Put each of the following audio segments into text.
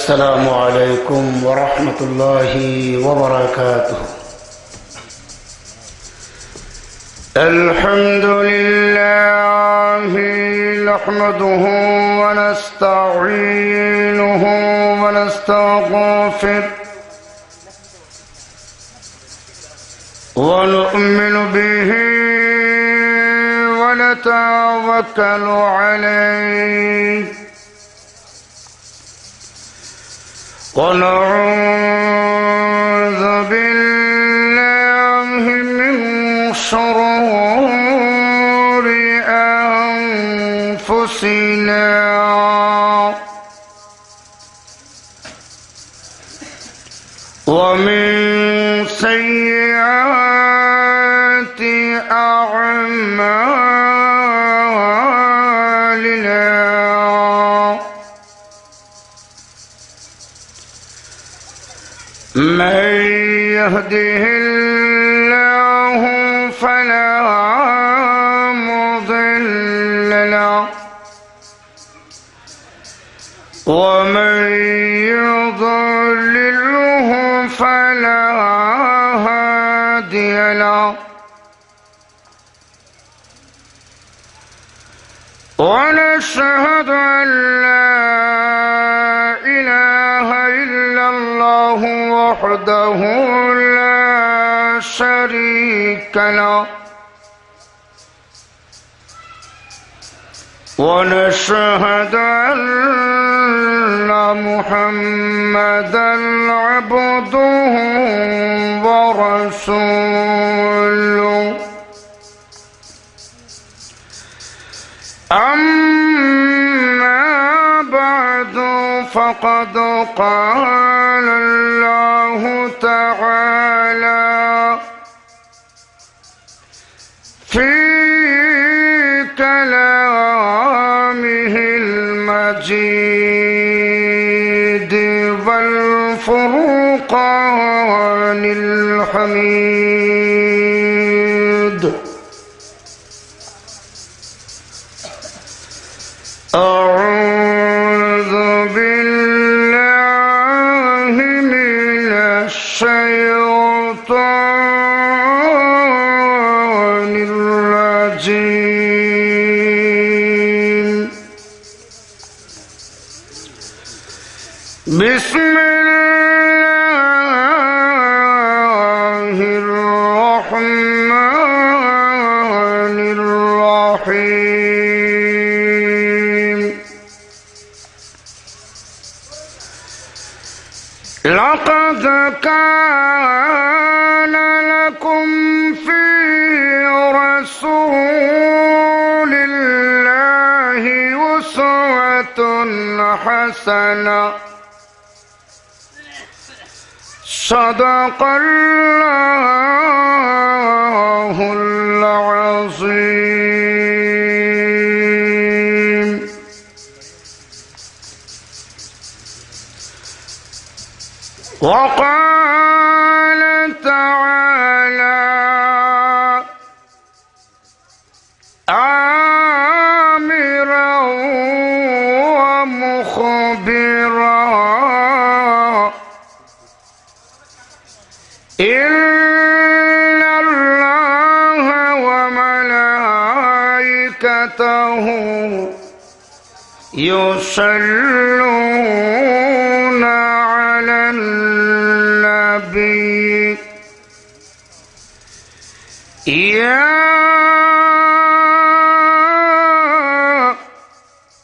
السلام عليكم ورحمة الله وبركاته. الحمد لله نحمده ونستعينه ونستغفره ونؤمن به ونتوكل عليه ونعوذ بالله من شرور أنفسنا ومن سيئات أعمالنا من يهده الله فلا مضل له ومن يضلله فلا هادي له ونشهد أن لا إله إلا الله وحده لا شريك له ونشهد أن محمدا عبده ورسوله. أما بعد فقد قال الله تعالى في كلامه المجيد والفرقان الحميد. أعوذ بالله من الشيطان الرجيم. بسم الله الرحمن الرحيم. لقد كان لكم في رسول الله أسوة حسنة. صدق الله العظيم. وقال تعالى آمرا ومخبرا إن الله وملائكته يصلون على النبي يا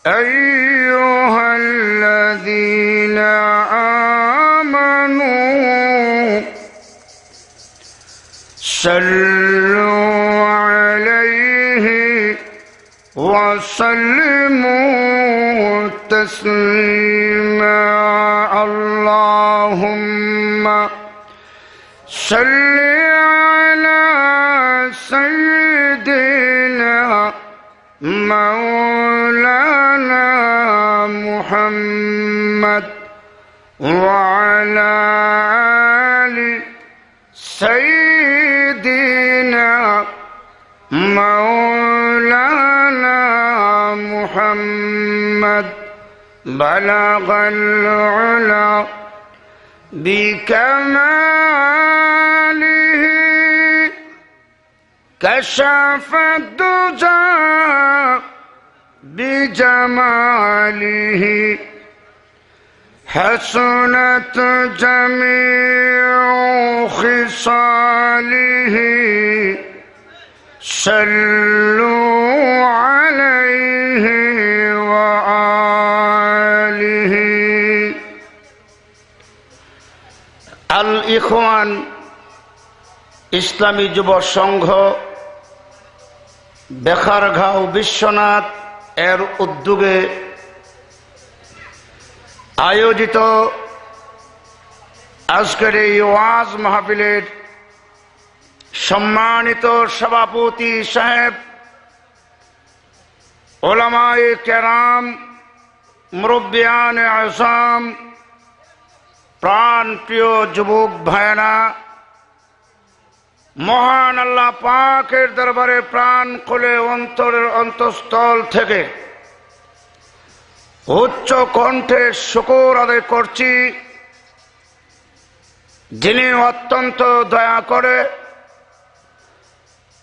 أيها الذين آمنوا صلوا عليه وسلموا تسليما. اللهم صل على سيدنا مولانا محمد وعلى آل سيدنا مولانا محمد بلغ العلا بكماله كشف الدجى بجماله حسنت جميع خصاله صلوا عليه وآله আল ইখওয়ান ইসলামী যুব সংঘ বেখারগাঁও বিশ্বনাথ এর উদ্যোগে আয়োজিত আজকের এই ওয়াজ মাহফিলের সম্মানিত সভাপতি সাহেব, উলামায়ে কেরাম, মুরব্বিয়ানে আযম, প্রাণ প্রিয় যুবক ভাইয়েরা, মহান আল্লাহ পাকের দরবারে প্রাণ খুলে অন্তরের অন্তঃস্থল থেকে উচ্চ কণ্ঠে শুকর আদায় করছি, যিনি অত্যন্ত দয়া করে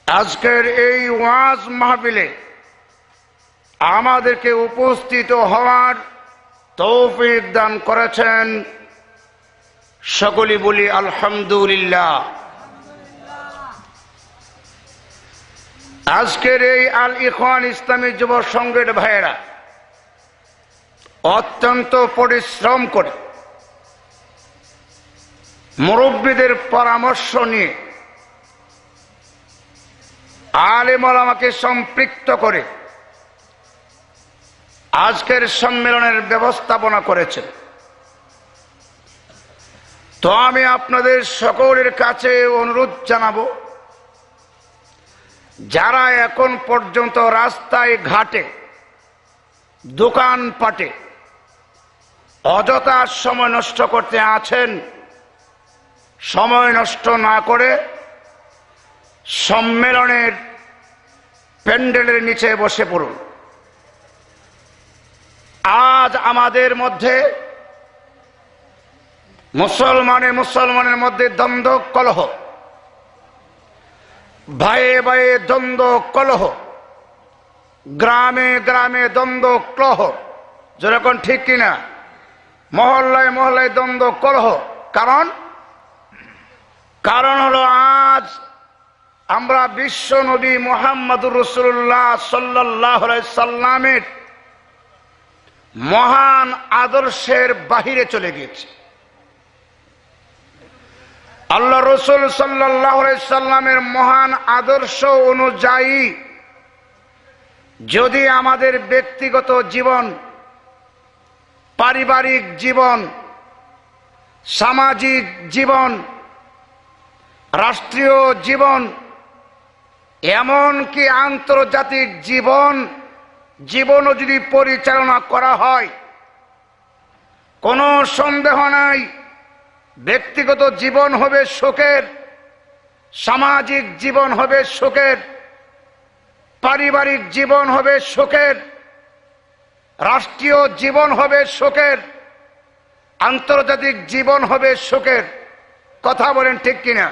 আজকের এই ওয়াজ মাহফিলে আমাদেরকে উপস্থিত হওয়ার তৌফিক দান করেছেন। সকলে বলি আলহামদুলিল্লাহ। আজকের এই আল ইখওয়ান ইসলামী যুব সংঘের ভাইয়েরা অত্যন্ত পরিশ্রম করে মুরব্বীদের পরামর্শ নিয়ে আলেম ওলামাকে সম্পৃক্ত করে আজকের সম্মেলনের ব্যবস্থাপনা করেছেন। তো আমি আপনাদের সকলের কাছে অনুরোধ জানাবো, যারা এখন পর্যন্ত রাস্তায় ঘাটে দোকানপাটে অযথা সময় নষ্ট করতে আছেন, সময় নষ্ট না করে সম্মেলনের প্যান্ডেলের নিচে বসে পড়ুন। আজ আমাদের মধ্যে মুসলমানের মধ্যে দ্বন্দ্ব কলহ, ভাইয়ে ভাইয়ে দ্বন্দ্ব কলহ, গ্রামে গ্রামে দ্বন্দ্ব কলহ, যেরকম ঠিক কিনা, মহল্লায় মহল্লায় দ্বন্দ্ব কলহ। কারণ হলো আজ আমরা বিশ্ব নবী মুহাম্মদুর রাসূলুল্লাহ সাল্লাল্লাহু আলাইহি সাল্লামের মহান আদর্শের বাহিরে চলে গিয়েছি। আল্লাহ রসুল সাল্লাল্লাহু আলাইহি সাল্লামের মহান আদর্শ অনুযায়ী যদি আমাদের ব্যক্তিগত জীবন, পারিবারিক জীবন, সামাজিক জীবন, রাষ্ট্রীয় জীবন, এমনকি আন্তর্জাতিক জীবনও যদি পরিচালনা করা হয়, কোনো সন্দেহ নাই ব্যক্তিগত জীবন হবে সুখের, সামাজিক জীবন হবে সুখের, পারিবারিক জীবন হবে সুখের, রাষ্ট্রীয় জীবন হবে সুখের, আন্তর্জাতিক জীবন হবে সুখের। কথা বলেন ঠিক কিনা?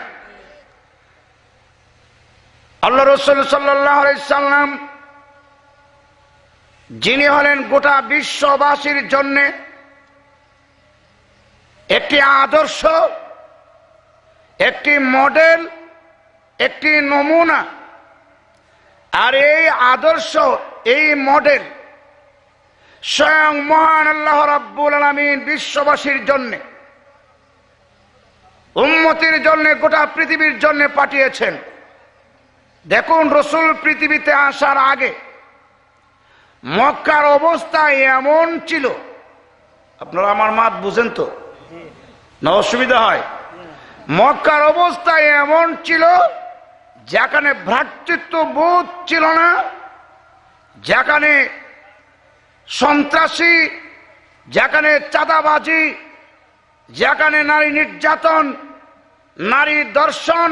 আল্লাহ রসুল সাল্লাল্লাহু আলাইহি সাল্লাম যিনি হলেন গোটা বিশ্ববাসীর জন্য একটি আদর্শ, একটি মডেল, একটি নমুনা। আর এই আদর্শ, এই মডেল স্বয়ং মহান আল্লাহ রাব্বুল আলামিন বিশ্ববাসীর জন্য, উম্মতের জন্য, গোটা পৃথিবীর জন্য পাঠিয়েছেন। দেখুন, রসুল পৃথিবীতে আসার আগে মক্কার অবস্থা এমন ছিল, আপনারা আমার মাত বুঝেন তো না? অসুবিধা হয়? মক্কার অবস্থা এমন ছিল যেখানে ভ্রাতৃত্ববোধ ছিল না, যেখানে সন্ত্রাসী, যেখানে চাঁদাবাজি, যেখানে নারী নির্যাতন, নারী ধর্ষণ,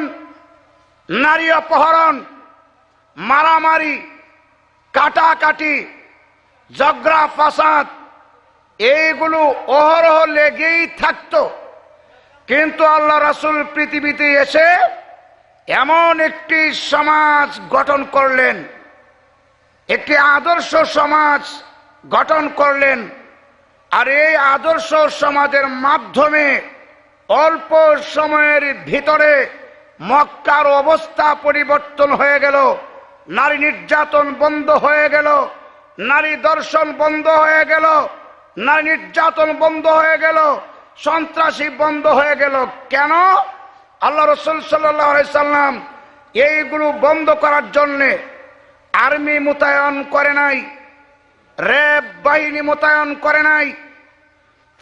নারী অপহরণ, মারামারি, কাটাকাটি, ঝগড়া ফাসাদ, এইগুলো অহরহ লেগেই থাকতো। কিন্তু আল্লাহ রাসূল পৃথিবীতে এসে এমন একটি সমাজ গঠন করলেন, একটি আদর্শ সমাজ গঠন করলেন। আর এই আদর্শ সমাজের মাধ্যমে অল্প সময়ের ভিতরে মক্কার অবস্থা পরিবর্তন হয়ে গেল। নারী নির্যাতন বন্ধ হয়ে গেল, নারী দর্শন বন্ধ হয়ে গেল, নারী নির্যাতন বন্ধ হয়ে গেল, সন্ত্রাসী বন্ধ হয়ে গেল। কেন? আল্লাহ রাসূল সাল্লাল্লাহু আলাইহি সাল্লাম এইগুলো বন্ধ করার জন্যে আর্মি মোতায়েন করে নাই, র্যাব বাহিনী মোতায়েন করে নাই,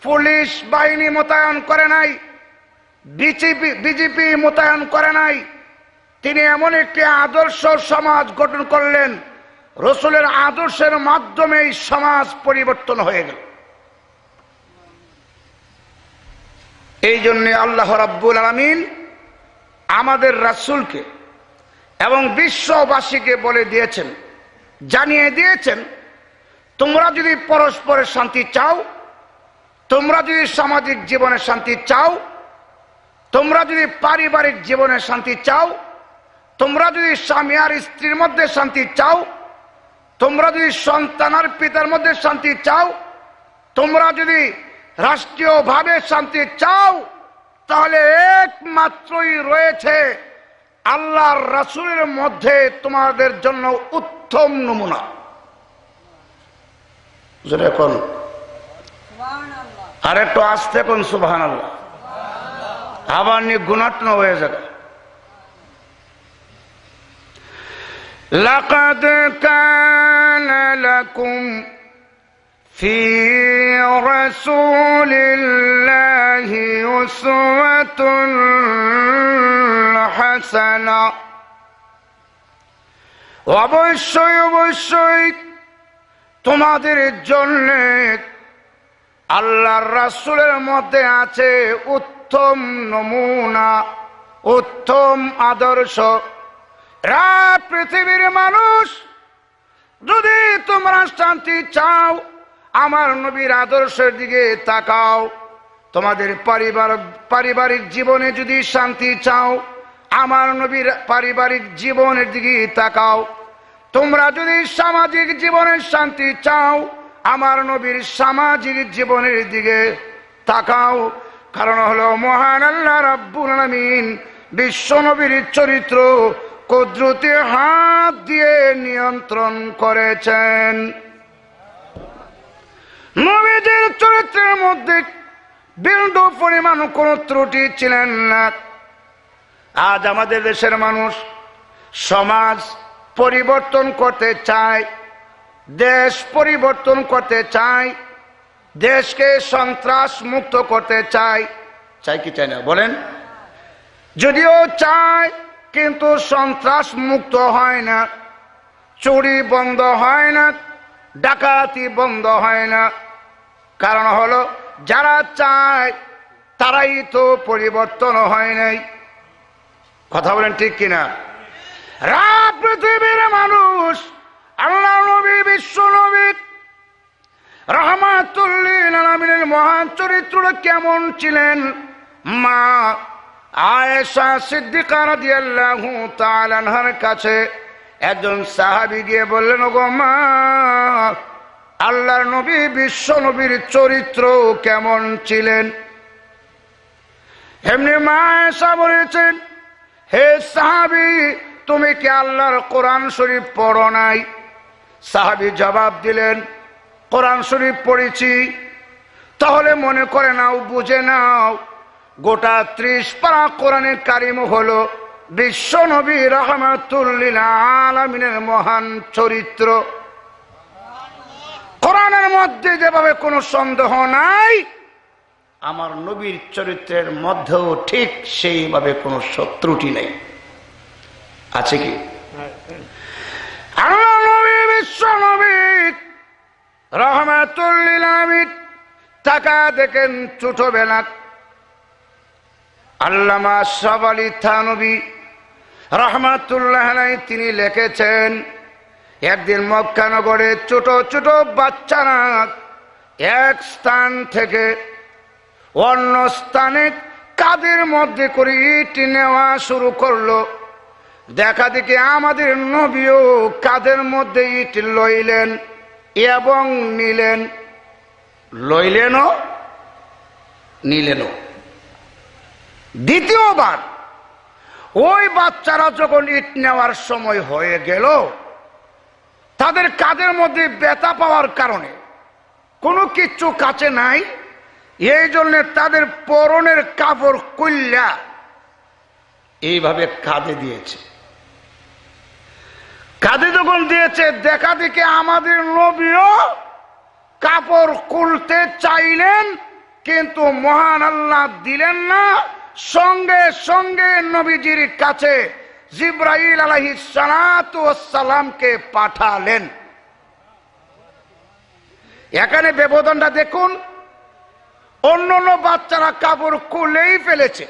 পুলিশ বাহিনী মোতায়েন করে নাই, বিজেপি মোতায়েন করে নাই। তিনি এমন একটি আদর্শ সমাজ গঠন করলেন, রাসূলের আদর্শের মাধ্যমে এই সমাজ পরিবর্তন হয়ে গেল। এই জন্য আল্লাহ রাব্বুল আলামিন আমাদের রাসূলকে এবং বিশ্ববাসীকে বলে দিয়েছেন, জানিয়ে দিয়েছেন, তোমরা যদি পরস্পরের শান্তি চাও, তোমরা যদি সামাজিক জীবনে শান্তি চাও, তোমরা যদি পারিবারিক জীবনে শান্তি চাও, তোমরা যদি স্বামী আর স্ত্রীর মধ্যে শান্তি চাও, তোমরা যদি সন্তান আর পিতার মধ্যে শান্তি চাও, তোমরা যদি রাষ্ট্রীয়ভাবে শান্তি চাও, তাহলে একমাত্রই রয়েছে আল্লাহর রাসূলের মধ্যে তোমাদের জন্য উত্তম নমুনা। এখন আর একটু আসতে কোন সুবহানাল্লাহ, আবার নিয়ে গুণাটন হয়ে যাবে। লাকাদ কানা লাকুম ফি রাসূলিল্লাহি উসওয়াতুন হাসানা। অবশ্যই অবশ্যই তোমাদের জন্য আল্লাহর রাসূলের মধ্যে আছে উত্তম নমুনা, উত্তম আদর্শ। পৃথিবীর মানুষ, যদি তোমরা শান্তি চাও, আমার নবীর আদর্শের দিকে তাকাও। তোমাদের পারিবারিক জীবনে যদি শান্তি চাও, আমার নবীর পারিবারিক জীবনের দিকে তাকাও। তোমরা যদি সামাজিক জীবনের শান্তি চাও, আমার নবীর সামাজিক জীবনের দিকে তাকাও। কারণ হলো মহান আল্লাহ রাব্বুল আলামিন বিশ্ব নবীর চরিত্র কুদরতি হাত দিয়ে নিয়ন্ত্রণ করেছেন। নবীজির চরিত্রের মধ্যে বিন্দু পরিমাণ কোন ত্রুটি ছিলেন না। আজ আমাদের দেশের মানুষ সমাজ পরিবর্তন করতে চায়, দেশ পরিবর্তন করতে চায়, দেশকে সন্ত্রাস মুক্ত করতে চায়। চাই কি চাই না বলেন? যদিও চায়, কিন্তু সন্ত্রাস মুক্ত হয় না, চুরি বন্ধ হয় না, ডাকাতি বন্ধ হয় না। কারণ হলো যারা চায় তারাই তো পরিবর্তন হয় নাই। কথা বলেন ঠিক কিনা? পৃথিবীর মানুষ আল্লাহ নবী, বিশ্ব নবী রাহমাতুল লিল আলামিনের মহান চরিত্রটা কেমন ছিলেন? মা আয়েশা সিদ্দিকা রাদিয়াল্লাহু তাআলা আনহার কাছে একজন সাহাবী গিয়ে বললেন, ওগো মা, আল্লাহর নবী বিশ্ব নবীর চরিত্র কেমন ছিলেন? এমনি মা আয়েশা বলেছেন, হে সাহাবী, তুমি কি আল্লাহর কোরআন শরীফ পড়ো নাই? সাহাবী জবাব দিলেন, কোরআন শরীফ পড়েছি। তাহলে মনে করে নাও, বুঝে নাও, গোটা 30 পারা কোরআনে কারিম হলো বিশ্ব নবী রাহমাতুল লিল আলামিনের মহান চরিত্র। কোরআনের মধ্যে যেভাবে কোনো সন্দেহ নাই, আমার নবীর চরিত্রের মধ্যেও ঠিক সেইভাবে কোনো ত্রুটি নেই। আছে কি? আল্লাহ নবী, বিশ্ব নবী রাহমাতুল লিল আলামিন তাকা দেখেন ছোটবেলা। আল্লামা আশরাফ আলী থানভী রাহমাতুল্লাহ আলাইহি তিনি লিখেছেন, একদিন মক্কা নগরে ছোট ছোট বাচ্চারা এক স্থান থেকে অন্য স্থানে কাঁধের মধ্যে করে ইট নেওয়া শুরু করলো। দেখা দেখি আমাদের নবীও কাঁধের মধ্যে ইট লইলেন এবং নিলেন, লইলেনও নিলেনও। দ্বিতীয়বার ওই বাচ্চারা যখন ইট নেওয়ার সময় হয়ে গেল, তাদের কাঁধের মধ্যে ব্যথা পাওয়ার কারণে কোনো কিচ্ছু কাছে নাই, এই জন্য তাদের পরনের কাপড় খুললা এইভাবে কাঁধে দিয়েছে। কাঁধে যখন দিয়েছে, দেখা দেখে আমাদের নবীও কাপড় খুলতে চাইলেন, কিন্তু মহান আল্লাহ দিলেন না। সঙ্গে সঙ্গে নবীজির কাছে জিবরাইল আলাইহিস সালাতু ওয়াস সালামকে পাঠালেন। এখানে ব্যবধানটা দেখুন, অন্যান্য বাচ্চারা কাপড় খুলেই ফেলেছে,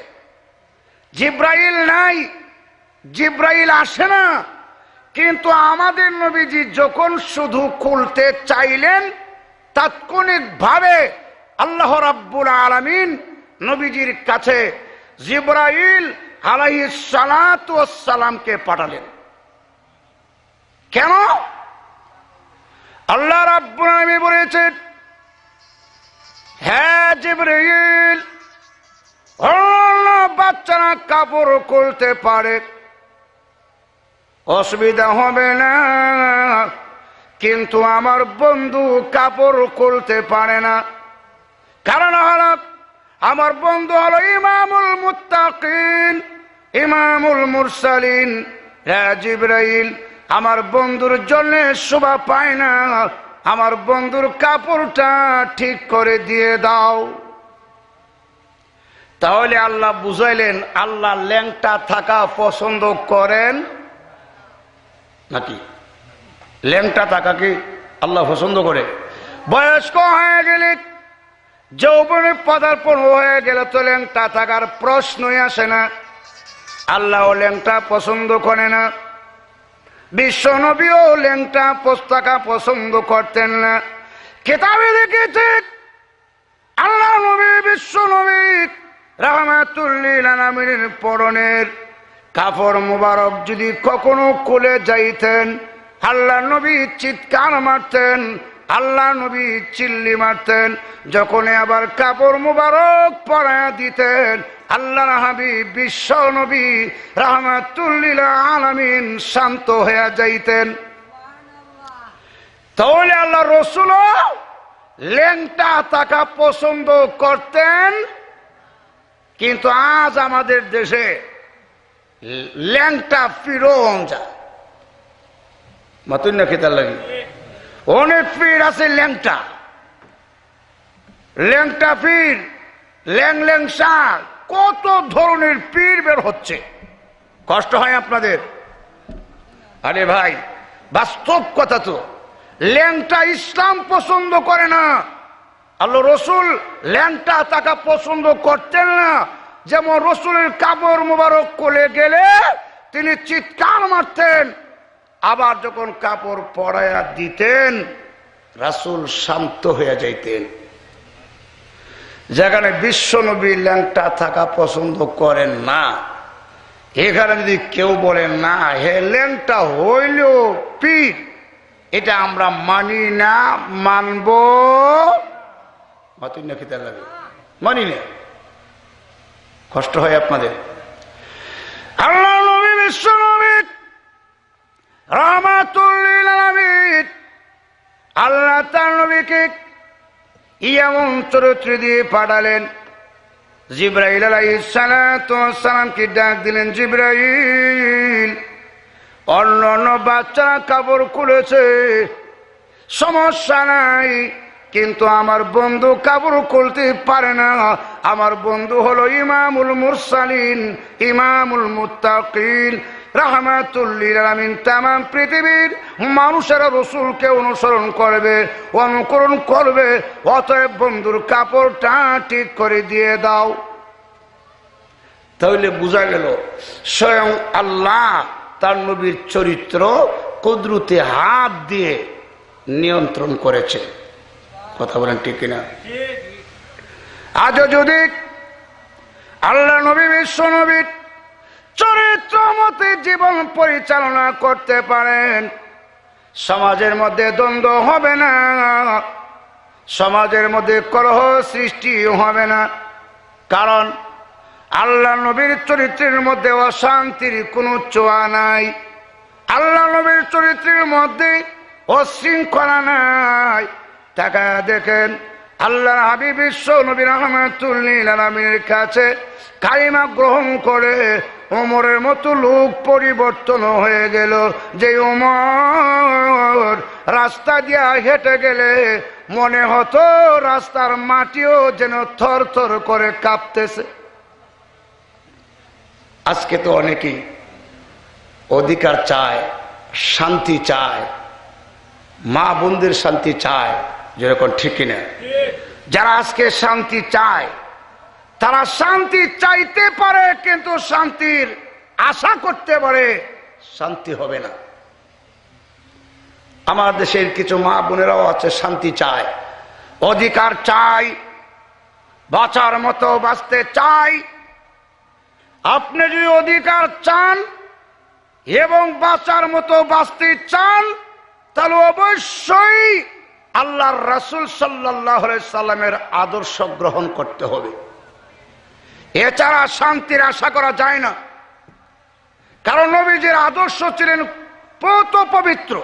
জিবরাইল নাই, জিবরাইল আসে না। কিন্তু আমাদের নবীজি যখন শুধু খুলতে চাইলেন, তাৎক্ষণিকভাবে আল্লাহ রাব্বুল আলামিন নবীজির কাছে জিবরাইল আলাইহিস সালাতু ওয়াস সালামকে পাঠালেন। কেন? আল্লাহ রাব্বুল আলামিন বলেছেন, হ্যাঁ জিবরাইল, অন্য বাচ্চারা কাপড় খুলতে পারে, অসুবিধা হবে না, কিন্তু আমার বন্ধু কাপড় খুলতে পারে না। কারণ হলো আমার বন্ধু হলো ইমামুল মুত্তাকিন, ইমামুল মুরসালিন। হ্যাঁ জিবরাইল, আমার বন্ধুর জন্য শোভা পায় না, আমার বন্ধুর কাপড়টা ঠিক করে দিয়ে দাও। তাহলে আল্লাহ বুঝাইলেন, আল্লাহ ল্যাংটা থাকা পছন্দ করেন নাকি? ল্যাংটা থাকা কি আল্লাহ পছন্দ করে? বয়স্ক হয়ে গেলে, যৌবনে পদার্পণ হয়ে গেলে তো ল্যাংটা থাকার প্রশ্নই আসে না। আল্লাহ ল্যাংটা পছন্দ করে না, বিশ্ব নবীও ল্যাংটা থাকা পছন্দ করতেন না। কিতাবে লিখেছে আল্লাহ নবী, বিশ্ব নবী রাহমাতুল লিল আলামিনের পরনের কাপড় মুবারক যদি কখনো খুলে যাইতেন, আল্লাহ নবী চিৎকার মারতেন, আল্লাহ নবী চিল্লি মারতেন। যখন আবার কাপড় মুবারক পরায়া দিতেন, আল্লাহর হাবিব বিশ্ব নবী রাহমাতুল লিল আলামিন শান্ত হয়ে যাইতেন। তাহলে আল্লাহ রাসূল ল্যাংটা থাকা পছন্দ করতেন। কিন্তু আজ আমাদের দেশে ল্যাংটা ফিরন যায়, মাতুন না খেতার লাগে, অনেক পীর আছে ল্যাংটা, ল্যাংটা পীর, ল্যাং ল্যাং শাহ, কত ধরনের পীর বের হচ্ছে। কষ্ট হয় আপনাদের? আরে ভাই, বাস্তব কথা তো, ল্যাংটা ইসলাম পছন্দ করে না, আল্লাহ রসুল ল্যাংটা থাকা পছন্দ করতেন না। যেমন রসুলের কাপড় মুবারক কোলে গেলে তিনি চিৎকার মারতেন, আবার যখন কাপড় পরায়া দিতেন রাসূল শান্ত হয়ে যাইতেন। যেখানে বিশ্ব নবী ল্যাংটা থাকা পছন্দ করেন না, এখানে যদি কেউ বলেন না হে ল্যাংটা হইলেও পীর, এটা আমরা মানি না, মানব না, খেতে লাগে, মানি না। কষ্ট হয় আপনাদের? আল্লাহ নবী বিশ্ব নবী রাহমাতুল লিল আলামিন, আল্লাহ তার নবীকে এমন চরিত্র দিয়ে পাঠালেন। জিবরাইল আলাইহিস সালাতু ওয়াস সালামকে ডাক দিলেন, জিবরাইল, অন্য বাচ্চারা কাপড় খুলেছে, সমস্যা নাই, কিন্তু আমার বন্ধু কাপড় খুলতে পারে না। আমার বন্ধু হলো ইমামুল মুরসালিন, ইমামুল মুত্তাকিন, রাহমাতুল লিল আলামিন। তামাম পৃথিবীর মানুষেরা রসুলকে অনুসরণ করবে, অনুকরণ করবে, অতএব বন্ধুর কাপড়টা ঠিক করে দিয়ে দাও। তাহলে বোঝা গেল স্বয়ং আল্লাহ তার নবীর চরিত্র কুদরতে হাত দিয়ে নিয়ন্ত্রণ করেছে। কথা বলেন ঠিক কিনা? আজও যদি আল্লাহ নবী বিশ্ব নবীর চরিত্র মতে জীবন পরিচালনা করতে পারেন, সমাজের মধ্যে দ্বন্দ্ব হবে না, সমাজের মধ্যে কলহ সৃষ্টি হবে না। কারণ আল্লাহ নবীর চরিত্রের মধ্যে অশান্তির কোনো ছোঁয়া নাই, আল্লাহ নবীর চরিত্রের মধ্যে অশৃঙ্খলা নাই। তাকা দেখেন আল্লাহর হাবিব বিশ্ব নবী রাহমাতুল লিল আলামিনের কাছে কালিমা গ্রহণ করে ওমরের মতো লোক পরিবর্তন হয়ে গেল। যে ওমর রাস্তা দিয়া হেঁটে গেলে মনে হতো রাস্তার মাটিও যেন থর থর করে কাঁপতেছে। আজকে তো অনেকেই অধিকার চায়, শান্তি চায়, মা বোনদের শান্তি চায়, যেরকম ঠিক না? যারা আজকে শান্তি চায় তারা শান্তি চাইতে পারে, কিন্তু শান্তির আশা করতে পারে, শান্তি হবে না। আমার দেশের কিছু মা বোনেরাও আছে শান্তি চায়, অধিকার চায়, বাঁচার মতো বাঁচতে চায়। আপনি যদি অধিকার চান এবং বাঁচার মতো বাঁচতে চান তাহলে অবশ্যই আল্লাহর রাসূল সাল্লাল্লাহু আলাইহি সাল্লামের আদর্শ গ্রহণ করতে হবে। এছাড়া শান্তির আশা করা যায় না। কারণ নবীজির আদর্শ ছিলেন পৌত পবিত্র।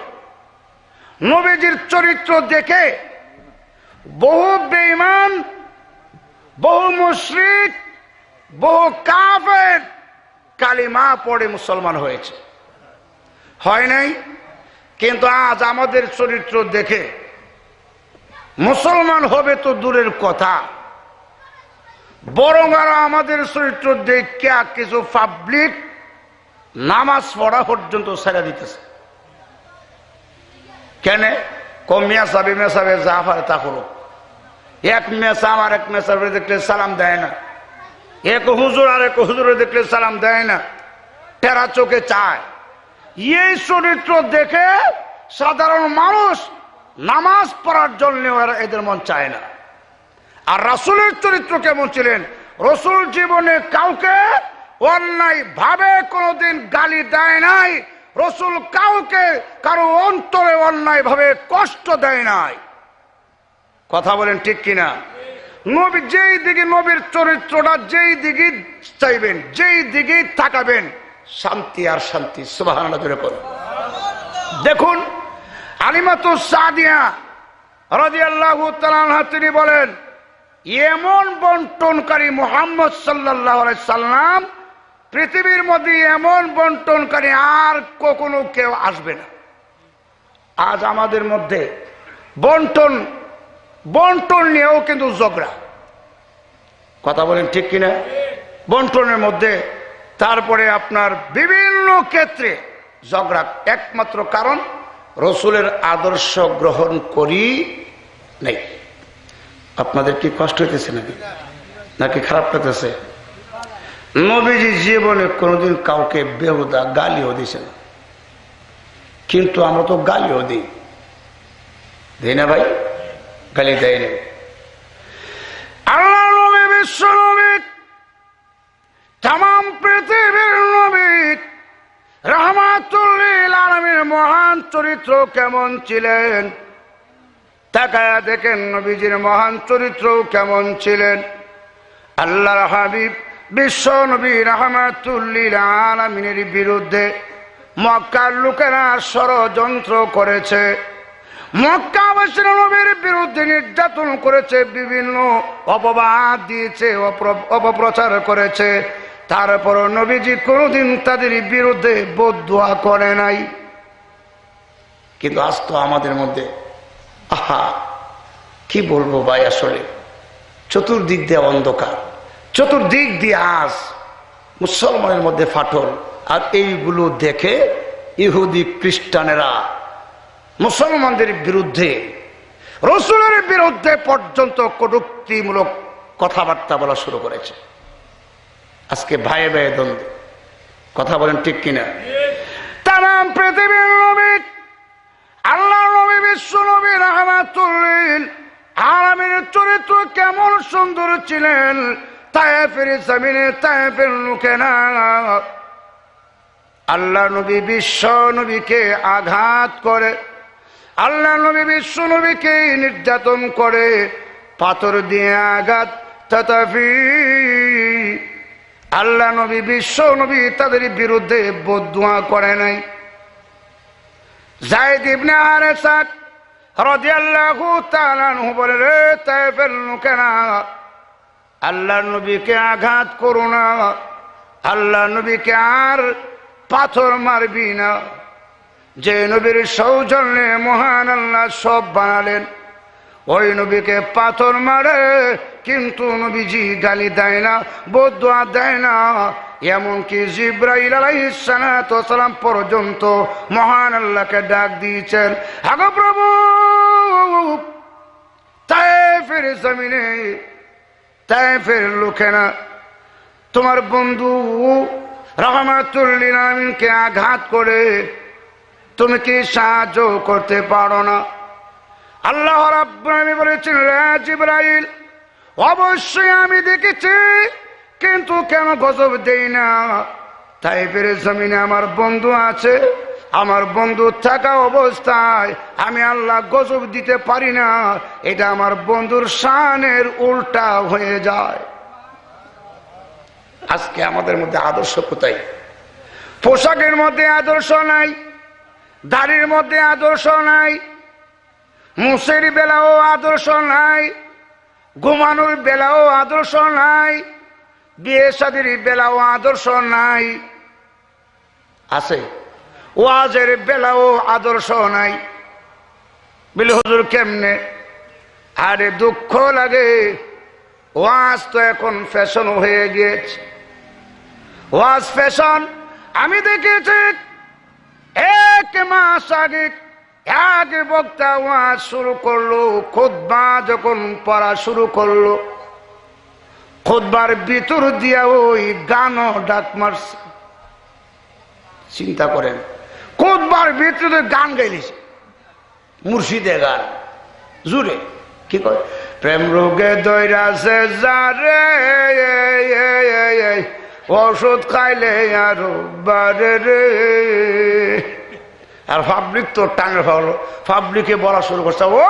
নবীজির চরিত্র দেখে বহু বেঈমান, বহু মুশরিক, বহু কাফের কালিমা পড়ে মুসলমান হয়েছে, হয় নাই? কিন্তু আজ আমাদের চরিত্র দেখে মুসলমান হবে তো দূরের কথা, বরং আরো আমাদের চরিত্র দেখে কিছু পাবলিক নামাজ পড়া পর্যন্ত ছেড়ে দিতেছে। কেন? কমিয়া সাবি মেসাবে যা পারে তা করুক। এক মেসা আর এক মেসার দেখলে সালাম দেয় না, এক হুজুর আর এক হুজুরে দেখলে সালাম দেয় না, টেরা চোখে চায়। এই চরিত্র দেখে সাধারণ মানুষ নামাজ পড়ার জন্য এদের মন চায় না। আর রাসূলের চরিত্র কেমন ছিলেন? রাসূল জীবনে কাউকে অন্যায় ভাবে কোনোদিন গালি দেয় নাই, রাসূল কাউকে কারো অন্তরে অন্যায় ভাবে কষ্ট দেয় নাই। কথা বলেন ঠিক কিনা? নবী যেই দিকে নবীর চরিত্রটা যেই দিকে চাইবেন, যেই দিকে তাকাবেন, শান্তি আর শান্তি। সুবহানাল্লাহ জোরে পড়ুন। দেখুন আলিমাতুস সাদিয়া রাদিয়াল্লাহু তাআলা আনহা তিনি বলেন, এমন বন্টনকারী মুহাম্মদ সাল্লাল্লাহু আলাইহি সাল্লাম, পৃথিবীর মধ্যে এমন বন্টনকারী আর কখনো কেউ আসবে না। আজ আমাদের মধ্যে বন্টন নিয়েও কিন্তু ঝগড়া। কথা বলেন ঠিক কিনা? বন্টনের মধ্যে তারপরে আপনার বিভিন্ন ক্ষেত্রে ঝগড়া। একমাত্র কারণ রাসূলের আদর্শ গ্রহণ করি নাই। আপনাদের কি কষ্ট হইতেছে নাকি খারাপ লাগতেছে? নবীজি জীবনে কোনোদিন কাউকে বেহুদা গালিও দিছে না, কিন্তু আমরা তো গালিও দিই না ভাই, গালি দেয় না। আল্লাহ নবী বিশ্ব নবী, তামাম পৃথিবীর নবী, রাহমাতুল লিল আলামিনের মহান চরিত্র কেমন ছিলেন তাকায়া দেখেন নবীজির মহান চরিত্র কেমন ছিলেন। আল্লাহর হাবিব বিশ্ব নবী রাহমাতুল লিল আলামিনের বিরুদ্ধে মক্কার লোকেরা ষড়যন্ত্র করেছে, মক্কাবাসীর নবীর বিরুদ্ধে নির্যাতন করেছে, বিভিন্ন অপবাদ দিয়েছে, অপপ্রচার করেছে। তারপর নবীজি কোনোদিন তাদের বিরুদ্ধে বদদুয়া করে নাই। কিন্তু আজ তো আমাদের মধ্যে আহা কি বলবো ভাই, আসলে চতুর্দিক দিয়ে অন্ধকার, চতুর্দিক দিয়ে আজ মুসলমানের মধ্যে ফাটল। আর এইগুলো দেখে ইহুদি খ্রিস্টানেরা মুসলমানদের বিরুদ্ধে, রাসূলের বিরুদ্ধে পর্যন্ত কটূক্তিমূলক কথাবার্তা বলা শুরু করেছে। আজকে ভাইয়ে ভাইয়ে দ্বন্দ্ব। কথা বলেন ঠিক কিনা? তামাম পৃথিবীর নবী, আল্লাহ নবী বিশ্ব নবী রাহমাতুল লিল আলামিনের চরিত্র কেমন সুন্দর ছিলেন। তায়েফের জমিনে তায়েফের লোকেরা আল্লাহ নবী বিশ্ব নবীকে আঘাত করে, আল্লাহ নবী বিশ্ব নবীকে নির্যাতন করে, পাথর দিয়ে আঘাত। তথাপি আল্লাহ নবী বিশ্ব নবী তাদের বিরুদ্ধে বদদুয়া করে নাই। যায়েদ ইবনে হারেসা রাদিয়াল্লাহু তাআলা আনহু বলে, রে তায়েফের লোকেরা, আল্লাহ নবীকে আঘাত করো না, আল্লাহ নবীকে আর পাথর মারবি না। যে নবীর সৌজন্যে মহান আল্লাহ সব বানালেন, ওই নবীকে পাথর মারে, কিন্তু নবীজি গালি দেয় না, বদদুয়া দেয় না। এমনকি জিবরাইল আলাইহিস সালাতু ওয়াস সালাম পর্যন্ত মহান আল্লাহকে ডাক দিয়েছেন, আগো প্রভু, তায়েফের জমিনে তায়েফের লোকেরা তোমার বন্ধু রাহমাতুল লিল আলামিনকে আঘাত করে, তুমি কি সাহায্য করতে পারো না? আল্লাহ রাব্বুল আলামিন বলেছেন, হে জিবরাইল, অবশ্যই আমি দেখেছি, কিন্তু কেন গজব দেই না? তায়েফের জমিনে আমার বন্ধু আছে, আমার বন্ধু থাকা অবস্থায় আমি আল্লাহ গজব দিতে পারি না। এটা আমার বন্ধুর শানের উল্টা হয়ে যায়। আজকে আমাদের মধ্যে আদর্শ কোথায়? পোশাকের মধ্যে আদর্শ নাই, দাড়ির মধ্যে আদর্শ নাই, মুসের বেলাও আদর্শ নাই, ঘুমানোর বেলাও আদর্শ নাই, বিয়ে শাদীর বেলাও আদর্শ নাই। আছে ওয়াজের বেলাও আদর্শ নাই। বলে হুজুর কেমনে? আরে দুঃখ লাগে, ওয়াজ তো এখন ফ্যাশন হয়ে গিয়েছে। ওয়াজ ফ্যাশন। আমি দেখেছি এক মাস আগে এক বক্তা ওয়াজ শুরু করলো, খুতবা যখন পড়া শুরু করলো, খুতবার ভিতর দিয়া ওই গানও ডাক মারছে। চিন্তা করেন, খুতবার ভিতরে গান গাইলিছে, মুর্শিদে গান জুড়ে। কি কয়? প্রেম রোগে দৈরাছে যারে, ওষুধ খাইলে আরো বারে রে। আর পাবলিক তো টানে হলো, পাবলিকে বলা শুরু করছে, ও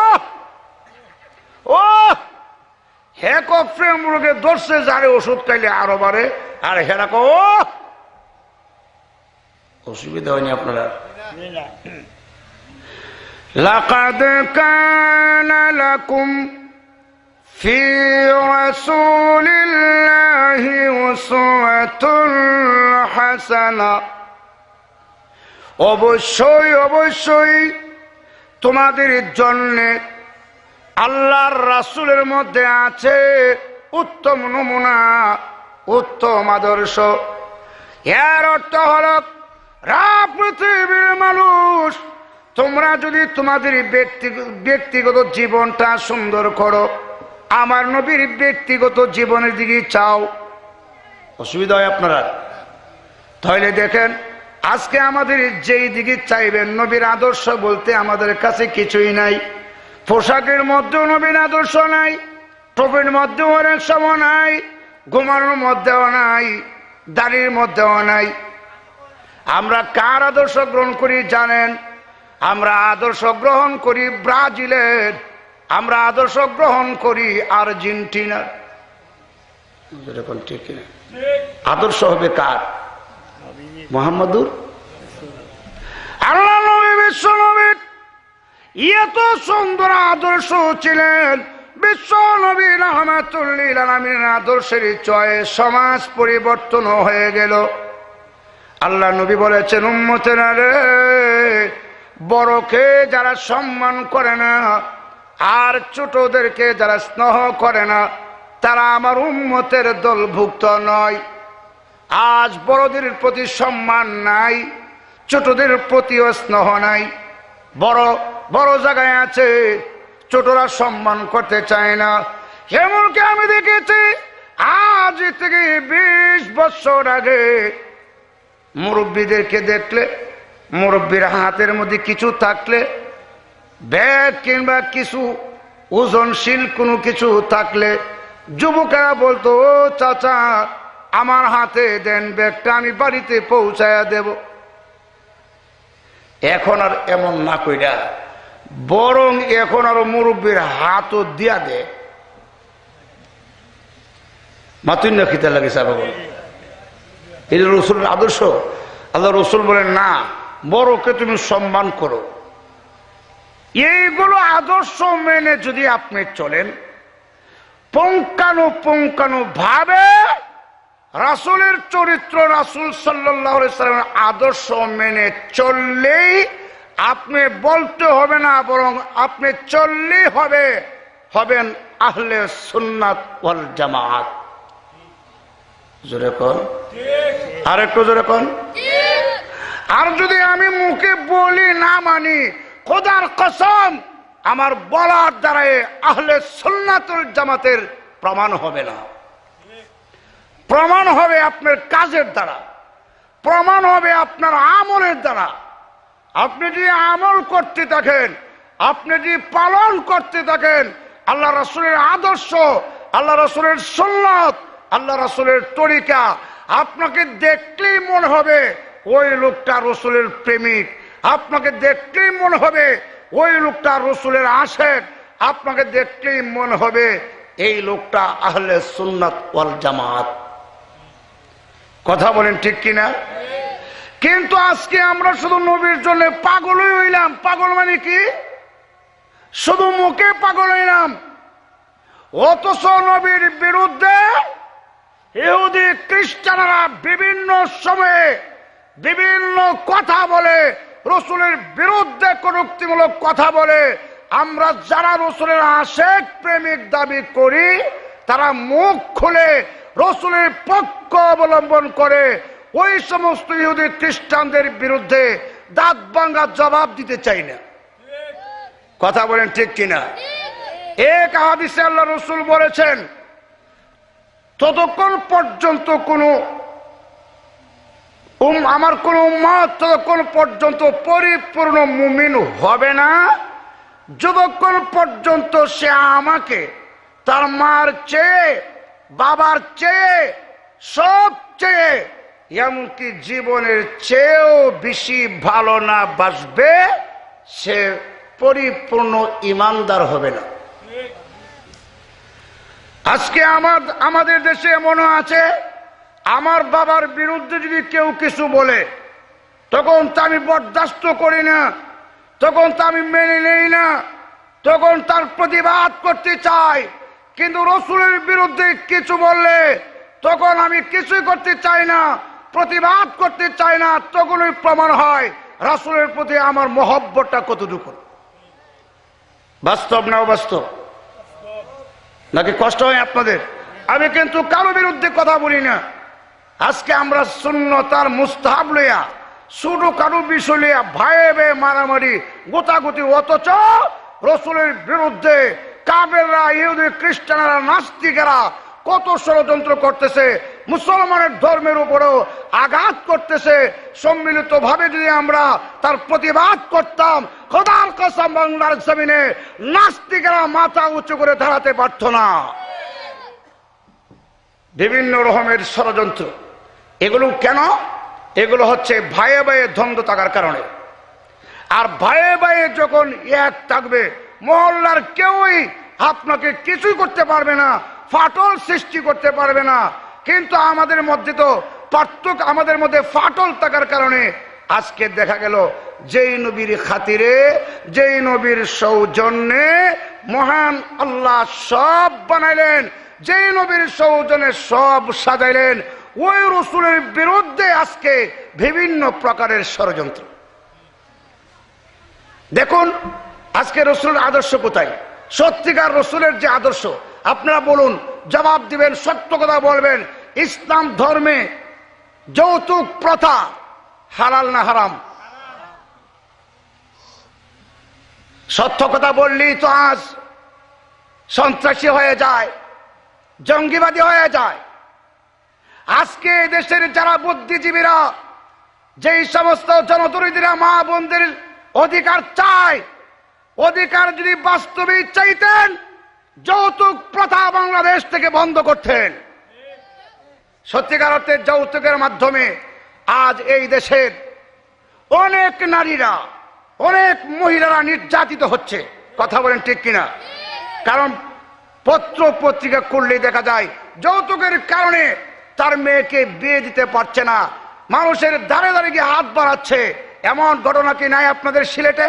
ও হে কো প্রেম রোগে ধরছে যারে, ওষুধ খাইলে আরো বারে। আর হেরা কো, ও অসুবিধা হয়নি আপনারা? লাকাদ কানা লাকুম ফি রাসূলিল্লাহি উসওয়াতুন হাসানা। অবশ্যই অবশ্যই তোমাদের জন্য আল্লাহর রাসূলের মধ্যে আছে উত্তম নমুনা, উত্তম আদর্শ। এর অর্থ হল, পৃথিবীর মানুষ, তোমরা যদি তোমাদের ব্যক্তিগত জীবনটা সুন্দর করো, আমার নবীর ব্যক্তিগত জীবনের দিকে চাও, অসুবিধা হয় আপনারা? তাহলে দেখেন, আজকে আমাদের যেই দিকে চাইবেন, নবীর আদর্শ বলতে আমাদের কাছে কিছুই নাই। পোশাকের মধ্যেও নবীর আদর্শ নাই, টুপির মধ্যেও অনেক সময় নাই, ঘুমানোর মধ্যেও নাই, দাড়ির মধ্যেও নাই। আমরা কার আদর্শ গ্রহণ করি জানেন? আমরা আদর্শ গ্রহণ করি ব্রাজিলের, আমরা আদর্শ গ্রহণ করি আর্জেন্টিনার। ঠিক না? আদর্শ হবে কার? মুহাম্মদুর। আল্লাহ নবী বিশ্ব নবী এত সুন্দর আদর্শ ছিলেন। বিশ্ব নবী রাহমাতুল লিল আলামিনের আদর্শের চয়ে সমাজ পরিবর্তন হয়ে গেল। আল্লাহ নবী বলেছেন, উম্মতেরা রে, বড়কে যারা সম্মান করে না আর ছোটদেরকে যারা স্নেহ করে না, তারা আমার উম্মতের দলভুক্ত নয়। আজ বড়দের প্রতি সম্মান নাই, ছোটদের প্রতিও স্নেহ নাই। বড় বড় জায়গায় আছে, ছোটরা সম্মান করতে চায় না। এমনকি আমি দেখেছি আজ থেকে 20 বছর আগে মুরব্বীদেরকে দেখলে, মুরব্বীর হাতের মধ্যে কিছু থাকলে, ব্যাগ কিংবা কিছু ওজনশীল কোনো কিছু থাকলে যুবকেরা বলতো, ও চাচা আমার হাতে দেন ব্যাগটা, আমি বাড়িতে পৌঁছায়া দেব। এখন আর এমন না কইরা বরং এখন আরো মুরব্বীর হাতও দিয়া দে। মাতুন্য খিতে লাগে সাহেব, এটা রসুলের আদর্শ। আল্লাহ রসুল বলেন না, বড়কে তুমি সম্মান করো। এইগুলো আদর্শ মেনে যদি আপনি চলেন, পুঙ্খানু ভাবে রাসূলের চরিত্র, রাসূল সাল্লাল্লাহু আলাইহি সাল্লামের আদর্শ মেনে চললেই আপনি বলতে হবে না, বরং আপনি চললেই হবেন আহলে সুন্নাত ওয়াল জামাত। জোরে কোন, আর একটু জোরে কোন। আর যদি আমি মুখে বলি না মানি, খোদার কসম আমার বলার দ্বারাই আহলে সুন্নাতুল জামাতের প্রমাণ হবে না। প্রমাণ হবে আপনার কাজের দ্বারা, প্রমাণ হবে আপনার আমলের দ্বারা। আপনি যদি আমল করতে থাকেন, আপনি যদি পালন করতে থাকেন আল্লাহ রাসূলের আদর্শ, আল্লাহ রাসূলের সুন্নাত, আল্লাহ রাসূলের তরিকা, আপনাকে দেখলেই মনে হবে ওই লোকটা রাসূলের প্রেমিক, আপনাকে দেখলেই মনে হবে ওই লোকটা রাসূলের আশিক, আপনাকে দেখলেই মনে হবে এই লোকটা আহলে সুন্নাত ওয়াল জামাত। কথা বলেন ঠিক কিনা? কিন্তু আজকে আমরা শুধু নবীর জন্য পাগলই হইলাম। পাগল মানে কি? শুধু মুখে পাগল হইলাম, অথচ নবীর বিরুদ্ধে ইহুদি খ্রিস্টানরা বিভিন্ন সময়ে বিভিন্ন কথা বলে, রাসূলের বিরুদ্ধে কটূক্তিমূলক কথা বলে। আমরা যারা রাসূলের আশিক প্রেমিক দাবি করি, তারা মুখ খুলে রাসূলের পক্ষ অবলম্বন করে ওই সমস্ত ইহুদি খ্রিস্টানদের বিরুদ্ধে দাঁত ভাঙা জবাব দিতে চাই না। কথা বলেন ঠিক কিনা? এক হাদিসে আল্লাহ রাসূল বলেছেন, ততক্ষণ পর্যন্ত আমার কোন উম্মত ততক্ষণ পর্যন্ত পরিপূর্ণ মুমিন হবে না, যতক্ষণ পর্যন্ত সে আমাকে তার মার চেয়ে, বাবার চেয়ে, সব চেয়ে, এমনকি জীবনের চেয়েও বেশি ভালো না বাসবে, সে পরিপূর্ণ ইমানদার হবে না। আজকে আমাদের দেশে এমনও আছে, আমার বাবার বিরুদ্ধে যদি কেউ কিছু বলে, তখন তা আমি বরদাস্ত করি না, তখন তা আমি মেনে নেই না, তখন তার প্রতিবাদ করতে চাই। কিন্তু রাসূলের বিরুদ্ধে কিছু বললে তখন আমি কিছুই করতে চাই না, প্রতিবাদ করতে চাই না। তখনই প্রমাণ হয় রাসূলের প্রতি আমার মহব্বতটা কতটুকু। বাস্তব না অবাস্তব? নাকি কষ্ট হয় আপনাদের? আমি কিন্তু কারো বিরুদ্ধে কথা বলি না। আজকে আমরা সুন্নাত আর মুস্তাহাব লইয়া, ছোট কারো বিষয় লইয়া ভাইয়ে ভাইয়ে মারামারি, গোতাগুতি, অথচ রাসূলের বিরুদ্ধে কাফেররা, ইহুদি খ্রিস্টানরা, নাস্তিকেরা কত ষড়যন্ত্র করতেছে, মুসলমানের ধর্মের উপরেও আঘাত করতেছে। সম্মিলিত ভাবে যদি আমরা তার প্রতিবাদ করতাম, খোদার কসম বাংলার জমিনে নাস্তিকেরা মাথা উঁচু করে দাঁড়াতে পারত না। বিভিন্ন রকমের ষড়যন্ত্র, এগুলো কেন? এগুলো হচ্ছে ভাইয়ে ভাইয়ে দ্বন্দ্ব থাকার কারণে। আর ভাইয়ে ভাইয়ে যখন এক থাকবে, মহল্লার কেউই আপনাকে কিছুই করতে পারবে না, ফাটল সৃষ্টি করতে পারবে না। কিন্তু আমাদের মধ্যে তো পার্থক্য, আমাদের মধ্যে ফাটল থাকার কারণে আজকে দেখা গেল যেই নবীর খাতিরে, যেই নবীর সৌজন্যে মহান আল্লাহ সব বানাইলেন, যেই নবীর সৌজন্যে সব সাজাইলেন, ওই রাসূলের বিরুদ্ধে আজকে বিভিন্ন প্রকারের ষড়যন্ত্র। দেখুন আজকে রাসূলের আদর্শ কোথায়? সত্যিকার রাসূলের যে আদর্শ, আপনারা বলুন, জবাব দিবেন, সত্য কথা বলবেন। ইসলাম ধর্মে যৌতুক প্রথা হালাল না হারাম? সত্য কথা বললেই তো আজ সন্ত্রাসী হয়ে যায়, জঙ্গিবাদী হয়ে যায়। আজকে দেশের যারা বুদ্ধিজীবীরা, যেই সমস্ত জনদরিদ্ররা মা বোনদের অধিকার চায়, অধিকার যদি বাস্তবে চাইতেন যৌতুক প্রথা বাংলাদেশ থেকে বন্ধ করতেন। সত্যিকার অর্থে যৌতুকের মাধ্যমে আজ এই দেশের অনেক নারীরা, অনেক মহিলারা নির্যাতিত হচ্ছে। কথা বলেন ঠিক কিনা? কারণ পত্র পত্রিকা খুললেই দেখা যায় যৌতুকের কারণে তার মেয়েকে বিয়ে দিতে পারছে না, মানুষের দ্বারে দ্বারে গিয়ে হাত বাড়াচ্ছে। এমন ঘটনা কি নাই আপনাদের সিলেটে?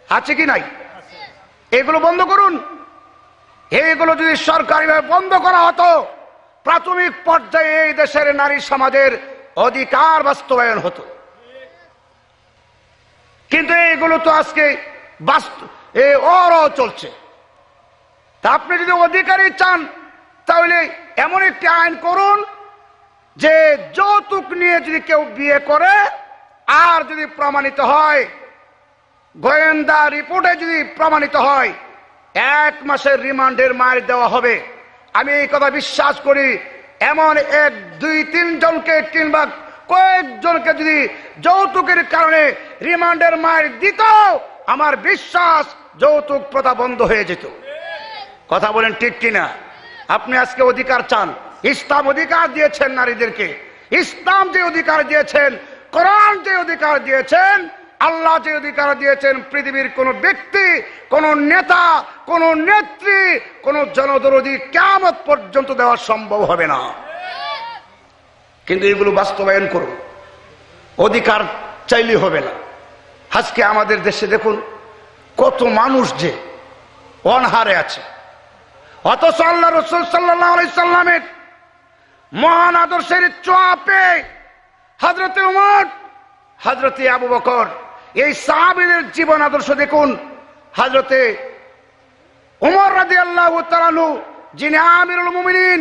আছে কি নাই? এগুলো বন্ধ করুন। এইগুলো যদি সরকারিভাবে বন্ধ করা হতো, প্রাথমিক পর্যায়ে এই দেশের নারী সমাজের অধিকার বাস্তবায়ন হতো। কিন্তু এইগুলো তো আজকে অরও চলছে। তা আপনি যদি অধিকারই চান তাহলে এমন একটি আইন করুন যে যৌতুক নিয়ে যদি কেউ বিয়ে করে আর যদি প্রমাণিত হয়, গোয়েন্দা রিপোর্টে যদি প্রমাণিত হয়, 1 মাসের রিমান্ডের মার দেওয়া হবে। আমি এই কথা বিশ্বাস করি। এমন 1, 2, 3 জনকে কিংবা কয়েকজনকে যদি যৌতুকের কারণে রিমান্ডের মার দিত, আমার বিশ্বাস যৌতুক প্রথা বন্ধ হয়ে যেত। কথা বলেন ঠিক কিনা? আপনি আজকে অধিকার চান, ইসলাম অধিকার দিয়েছেন নারীদেরকে। ইসলাম যে অধিকার দিয়েছেন, কোরআন যে অধিকার দিয়েছেন, আল্লাহ যে অধিকার দিয়েছেন, পৃথিবীর কোন ব্যক্তি, কোন নেতা, কোন নেত্রী, কোন জনদরদী কিয়ামত পর্যন্ত দেওয়া সম্ভব হবে না। কিন্তু এগুলো বাস্তবায়ন করুন। অধিকার চাইলে হবে না। আজকে আমাদের দেশে দেখুন কত মানুষ যে অনাহারে আছে, অথচ আল্লাহ রাসূল সাল্লাল্লাহু আলাইহি সাল্লামের মহান আদর্শের ছোঁয়া পেয়ে হযরতে ওমর, হযরতে আবু বকর, এই সাহাবীদের জীবন আদর্শ দেখুন। হযরতে ওমর রাদিয়াল্লাহু তাআলা আনহু, যিনি আমিরুল মুমিনিন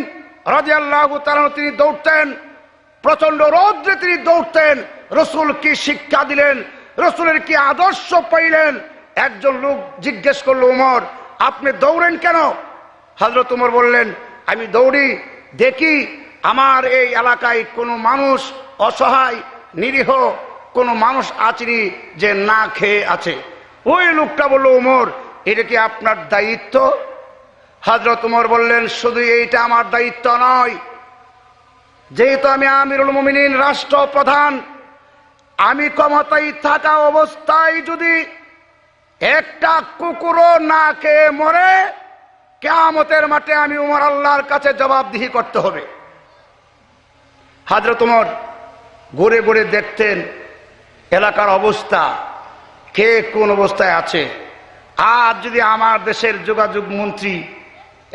রাদিয়াল্লাহু তাআলা আনহু, তিনি দৌড়তেন, প্রচন্ড রৌদ্রে তিনি দৌড়তেন। রাসূল কি শিক্ষা দিলেন, রাসূলের কি আদর্শ পাইলেন। একজন লোক জিজ্ঞেস করলো, ওমর আপনি দৌড়েন কেন? হযরত ওমর বললেন, আমি দৌড়ি দেখি আমার এই এলাকায় কোনো মানুষ অসহায় নিরীহ কোনো মানুষ আছেনি যে না খেয়ে আছে। ওই লোকটা বলল, ওমর এটা কি আপনার দায়িত্ব? হযরত ওমর বললেন, শুধু এইটা আমার দায়িত্ব নয়, যেহেতু আমি আমিরুল মুমিনিন, রাষ্ট্রপ্রধান, আমি ক্ষমতায় থাকা অবস্থায় যদি একটা কুকুরও না খেয়ে মরে, কিয়ামতের মাঠে আমি ওমর আল্লাহর কাছে জবাবদিহি করতে হবে। হযরত ওমর ঘুরে ঘুরে দেখতেন এলাকার অবস্থা, কে কোন অবস্থায় আছে। আর যদি আমার দেশের যোগাযোগ মন্ত্রী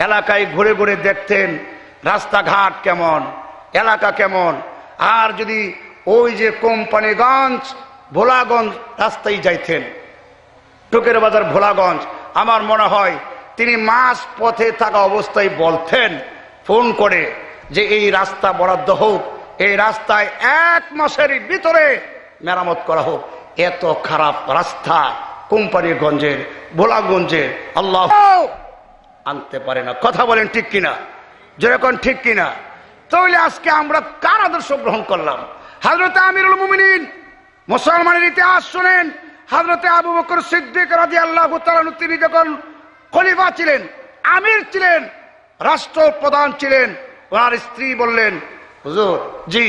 এলাকায় ঘুরে ঘুরে দেখতেন রাস্তাঘাট কেমন, এলাকা কেমন, আর যদি ওই যে কোম্পানিগঞ্জ ভোলাগঞ্জ রাস্তায় যাইতেন, টুকের বাজার ভোলাগঞ্জ, আমার মনে হয় তিনি মাঝ পথে থাকা অবস্থায় বলতেন ফোন করে যে এই রাস্তা বরাদ্দ হোক, এই রাস্তায় 1 মাসের ভিতরে মেরামত করা হোক। এত খারাপ রাস্তা কোম্পানিগঞ্জের, ভোলাগঞ্জের আল্লাহ আনতে পারে না। কথা বলেন ঠিক কিনা? যেরকম ঠিক কিনা? তাহলে আজকে আমরা কার আদর্শ গ্রহণ করলাম? হযরত আমিরুল মুমিনিন, মুসলমানের ইতিহাস শুনেন, হযরতে আবু বকর সিদ্দিক রাদিয়াল্লাহু তাআলা আনহু, তিনি যখন খলিফা ছিলেন, আমির ছিলেন, রাষ্ট্রপ্রধান ছিলেন, ওনার স্ত্রী বললেন, হুজুর জি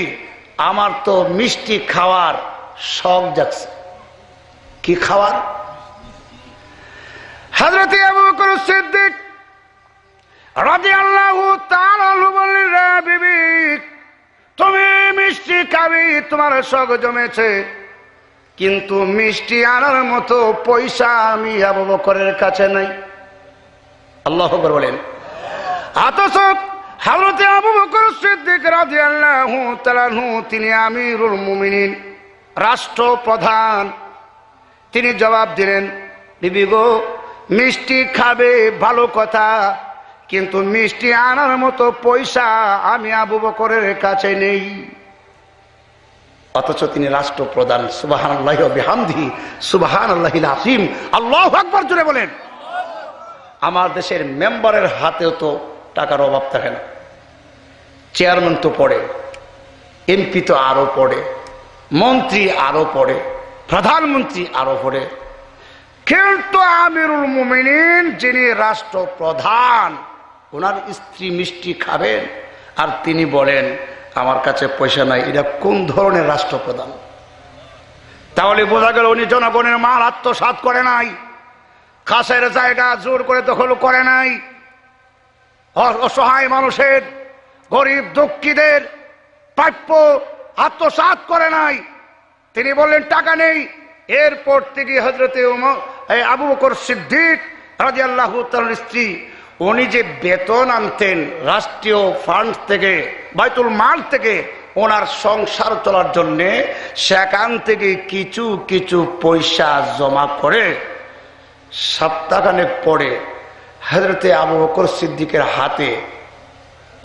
আমার তো মিষ্টি খাওয়ার শখ জাগছে। কি খাওয়ার? হযরতে আবু বকর সিদ্দিক রাদিয়াল্লাহু তাআলা আনহু বললেন, রে বিবি তুমি মিষ্টি খাবি, তোমার শখ জমেছে, কিন্তু মিষ্টি আনার মতো পয়সা আমি আবু বকরের কাছে নাই। আল্লাহু আকবার বলেন। অথচ হযরতে আবু বকর সিদ্দিক রাদিয়াল্লাহু তাআলা আনহু, তিনি আমিরুল মুমিনিন, রাষ্ট্রপ্রধান, তিনি জবাব দিলেন, বিবি গো মিষ্টি খাবে ভালো কথা, কিন্তু মিষ্টি আনার মতো পয়সা আমি আবু বকরের কাছে নেই। অথচ তিনি রাষ্ট্রপ্রধান। সুবহানাল্লাহি ওয়া বিহামদিহি সুবহানাল্লাহিল আযীম। আল্লাহু আকবার জোরে বলেন। আমার দেশের মেম্বারের হাতেও তো টাকার অভাব থাকে না। চেয়ারম্যান তো পড়ে, এমপি তো আরো পড়ে, মন্ত্রী আরো পড়ে, প্রধানমন্ত্রী আরো পড়ে, কিন্তু আমিরুল মুমিনিন যিনি রাষ্ট্রপ্রধান, ওনার স্ত্রী মিষ্টি খাবেন আর তিনি বলেন আমার কাছে পয়সা নাই। এটা কোন ধরনের রাষ্ট্রপ্রধান? তাহলে বোঝা গেল উনি জনগণের মাল আত্মসাৎ করে নাই, খাসের জায়গা জোর করে দখল করে নাই, অসহায় মানুষের, গরিব দুঃখীদের প্রাপ্য আত্মসাৎ করে নাই। তিনি বললেন টাকা নেই। এরপর থেকে হযরতে আবু বকর সিদ্দিক রাদিয়াল্লাহু তাআলার স্ত্রী, উনি যে বেতন আনতেন রাষ্ট্রীয় ফান্ড থেকে, বাইতুল মাল থেকে ওনার সংসার চলার জন্যে, সেখান থেকে কিছু কিছু পয়সা জমা করে সপ্তাহখানেক পরে হযরতে আবু বকর সিদ্দিকের হাতে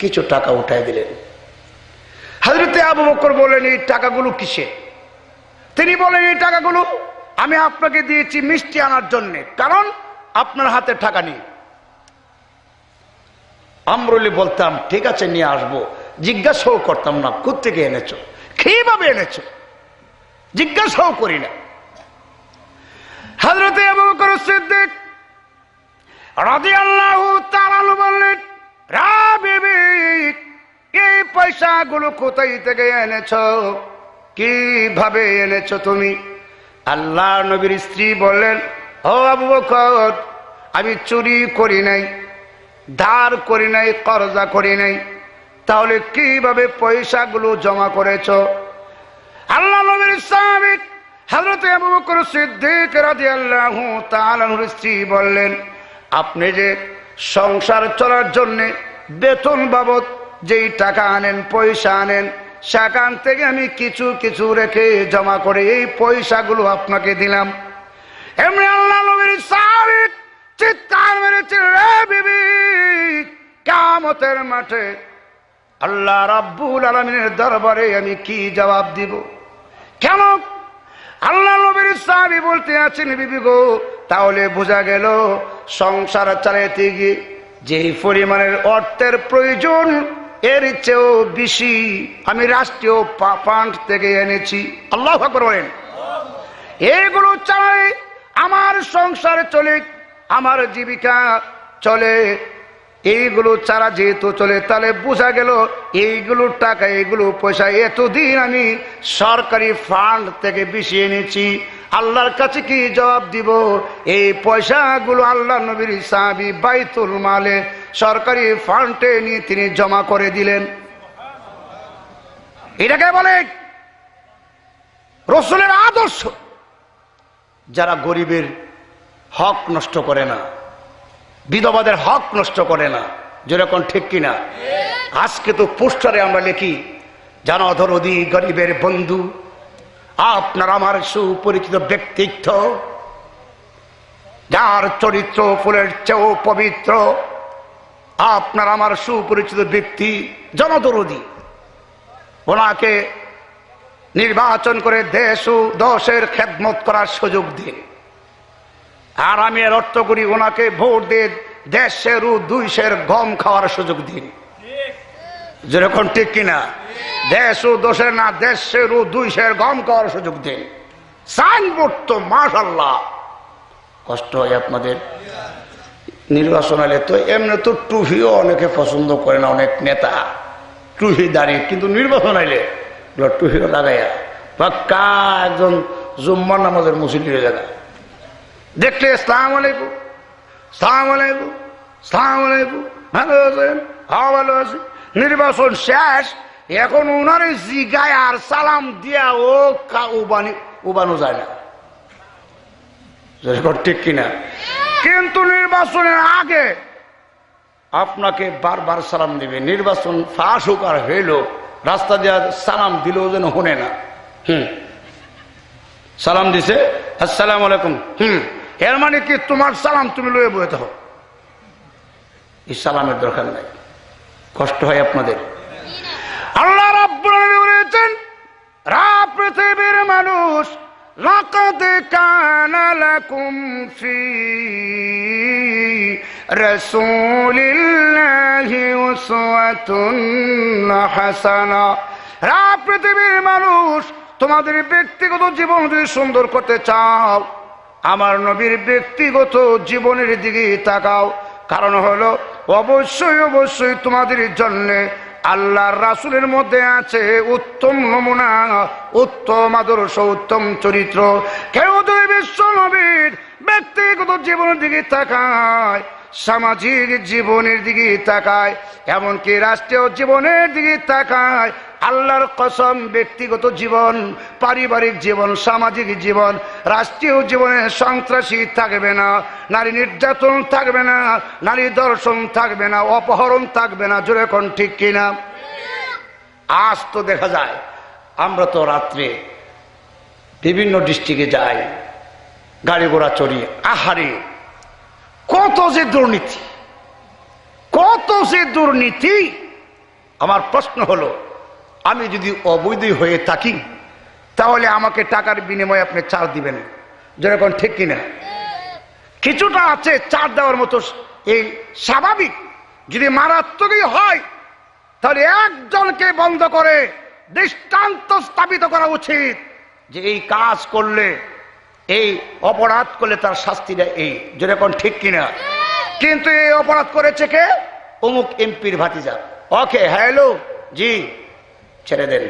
কিছু টাকা উঠাই দিলেন। হযরতে আবু বকর বললেন এই টাকাগুলো কিসে? তিনি বলেন এই টাকাগুলো আমি আপনাকে দিয়েছি মিষ্টি আনার জন্য, কারণ আপনার হাতে টাকা নেই। আমরুলি বলতাম ঠিক আছে নিয়ে আসবো, জিজ্ঞাসাও করতাম না কোত্থেকে এনেছো, কিভাবে এনেছো, জিজ্ঞাসাও করি না। হযরতে আবু বকর সিদ্দিক রাদিয়াল্লাহু তাআলা বললেন, রা বিবি এই পয়সাগুলো কোথায় থেকে এনেছো, কিভাবে এনেছো তুমি? আল্লাহ নবীর স্ত্রী বললেন, ও আবু বকর আমি চুরি করি নাই, ধার করি নাই, কর্জা করি নাই, তাহলে কিভাবে পয়সাগুলো জমা করেছো? আল্লাহ নবীর সাহাবী হযরত আবু বকর সিদ্দিক রাদিয়াল্লাহু তাআলার স্ত্রী বললেন, আপনি যে সংসার চলার জন্য বেতন বাবদ যেই টাকা আনেন, পয়সা আনেন, সেখান থেকে আমি কিছু কিছু রেখে জমা করে এই পয়সাগুলো আপনাকে দিলাম। এমনি আল্লাহ নবীর সাহাবী চিৎকার মেরেছে, রে বিবি কিয়ামতের মাঠে আল্লাহ রাব্বুল আলামিনের দরবারে আমি কি জবাব দিব? কেন? আল্লাহ নবীর সাহাবী বলতে আছেন, বিবি গো তাহলে বোঝা গেল সংসার চালাতে গিয়ে যে পরিমাণের অর্থের প্রয়োজন এর চেয়েও বেশি আমি রাষ্ট্রীয় ফান্ড থেকে এনেছি। আল্লাহু আকবার বলেন। এগুলো চালাই আমার সংসার চলে, আমার জীবিকা চলে, এইগুলো ছাড়া যেহেতু চলে, তাহলে বোঝা গেল এইগুলো টাকা, এইগুলো পয়সা এতদিন আমি সরকারি ফান্ড থেকে বেশি এনেছি। আল্লাহর কাছে কি জবাব দিব? এই পয়সাগুলো আল্লাহ নবীর সাহাবী বাইতুল মালে সরকারি ফান্ডে নিয়ে তিনি জমা করে দিলেন। এটাকে বলে রাসূলের আদর্শ। যারা গরিবের হক নষ্ট করে না, বিধবাদের হক নষ্ট করে না, যেরকম ঠিক কিনা? আজকে তো পোস্টারে আমরা লিখি জনদরদি গরিবের বন্ধু, আপনার আমার সুপরিচিত ব্যক্তিত্ব, যার চরিত্র ফুলের চেয়েও পবিত্র, আপনার আমার সুপরিচিত ব্যক্তি জনদরদি, ওনাকে নির্বাচন করে দেশ ও দশের খেদমত করার সুযোগ দিন। আর আমি এর অর্থ করি ওনাকে ভোট দিয়ে 1.5 ও 2 গম খাওয়ার সুযোগ দিন। যেরকম ঠিক কিনা? 1.5 ও 10 না, 1.5 ও 2 গম খাওয়ার সুযোগ দিন। সাইনবোর্ড তো মাশাআল্লাহ। কষ্ট হয় আপনাদের? নির্বাচন হলে তো এমনি তো টুপিও অনেকে পছন্দ করে না, অনেক নেতা টুপি দাঁড়িয়ে, কিন্তু নির্বাচন হইলে টুপিও লাগাইয়া পাক্কা একজন জুম্মার নামাজের মুসল্লি হয়ে যায়। দেখলে আসসালামু আলাইকুম, আসসালামু আলাইকুম, আসসালামু আলাইকুম, ভালো আছেন? হ্যাঁ ভালো আছি। নির্বাচন শেষ, এখন উনারে জিগায় আর সালাম দিয়া ও উবানো যায় না। ঠিক কিনা? কিন্তু নির্বাচনের আগে আপনাকে বারবার সালাম দিবে। নির্বাচন ফাঁস হোক আর হইল, রাস্তা দিয়ে সালাম দিলেও যেন শোনে না। সালাম দিছে আসসালামু আলাইকুম, এর মানে কি তোমার সালাম তুমি লয়ে বইতে হোক, এই সালামের দরকার নাই। কষ্ট হয় আপনাদের? আল্লাহ রাব্বুল আলামিন বলেছেন, রা পৃথিবীর মানুষ, লাকাদ কানা লাকুম ফি রাসূলিল্লাহি উসওয়াতুন হাসানা। রা পৃথিবীর মানুষ, তোমাদের ব্যক্তিগত জীবন যদি সুন্দর করতে চাও, আমার নবীর ব্যক্তিগত জীবনের দিকে তাকাও, কারণ হলো অবশ্যই অবশ্যই তোমাদের জন্য আল্লাহর রাসূলের মধ্যে আছে উত্তম নমুনা, উত্তম আদর্শ, উত্তম চরিত্র। কেউ যদি বিশ্ব নবীর ব্যক্তিগত জীবনের দিকে তাকায়, সামাজিক জীবনের দিকে তাকায়, এমনকি রাষ্ট্রীয় জীবনের দিকে তাকায়, আল্লাহর কসম ব্যক্তিগত জীবন, পারিবারিক জীবন, সামাজিক জীবন, রাষ্ট্রীয় জীবনে সন্ত্রাসী থাকবে না, নারী নির্যাতন থাকবে না, নারী ধর্ষণ থাকবে না, অপহরণ থাকবে না। জোরে কোন ঠিক কিনা? আজ তো দেখা যায় আমরা তো রাত্রে বিভিন্ন ডিস্ট্রিক্টে যাই, গাড়ি ঘোড়া চড়ি, আহারে কত যে দুর্নীতি, কত যে দুর্নীতি। আমার প্রশ্ন হলো, আমি যদি অবৈধ হয়ে থাকি তাহলে আমাকে টাকার বিনিময়ে আপনি ছাড় দিবেন? যেরকম ঠিক কিনা? কিছুটা আছে ছাড় দেওয়ার মতো, এই স্বাভাবিক। যদি মারাত্মকই হয় তাহলে একজনকে বন্ধ করে দৃষ্টান্ত স্থাপিত করা উচিত যে এই কাজ করলে, এই অপরাধ করলে তার শাস্তিটা এই। যেরকম ঠিক কিনা? কিন্তু এই অপরাধ করেছে কে? অমুক এমপির ভাতিজা। ওকে, হ্যালো, জি, ছেড়ে দেন,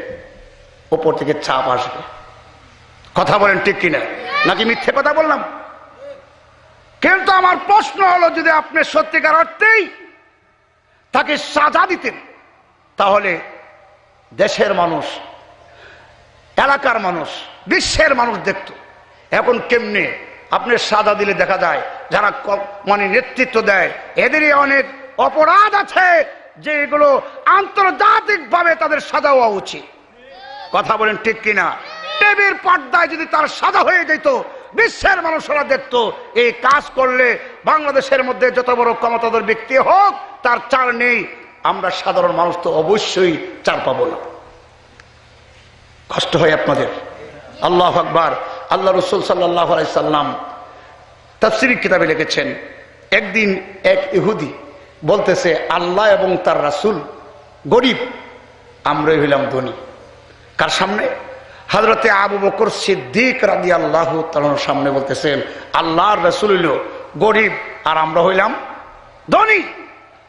উপর থেকে চাপ আসবে। কথা বলেন ঠিক কিনা? নাকি মিথ্যে কথা বললাম? কিন্তু আমার প্রশ্ন হলো, যদি আপনি সত্যিকার অর্থেই তাকে সাজা দিতেন তাহলে দেশের মানুষ, এলাকার মানুষ, বিশ্বের মানুষ দেখত। এখন কেমনে আপনি সাজা দিলে দেখা যায় যারা মানে নেতৃত্ব দেয় এদেরই অনেক অপরাধ আছে যে এগুলো আন্তর্জাতিক ভাবে তাদের সাজা হওয়া উচিত। কথা বলেন ঠিক কিনা? টিভির পর্দায় যদি তার সাজা হয়ে যেত, বিশ্বের মানুষরা দেখতো এই কাজ করলে বাংলাদেশের মধ্যে যত বড় ক্ষমতাধর ব্যক্তি হোক তার ছাড় নেই। আমরা সাধারণ মানুষ তো অবশ্যই ছাড় পাবো না। কষ্ট হয় আপনাদের? আল্লাহু আকবার। আল্লাহ রাসূল সাল্লাল্লাহু আলাইহি সাল্লাম তাফসীর কিতাবে লিখেছেন, একদিন এক ইহুদি বলতেছে, আল্লাহ এবং তার রাসূল গরিব, আমরাই হইলাম ধনী। কার সামনে? হযরতে আবু বকর সিদ্দিক রাদিয়াল্লাহু তাআলার সামনে বলতেছেন, আল্লাহর রাসূল হইল গরিব আর আমরা হইলাম ধনী।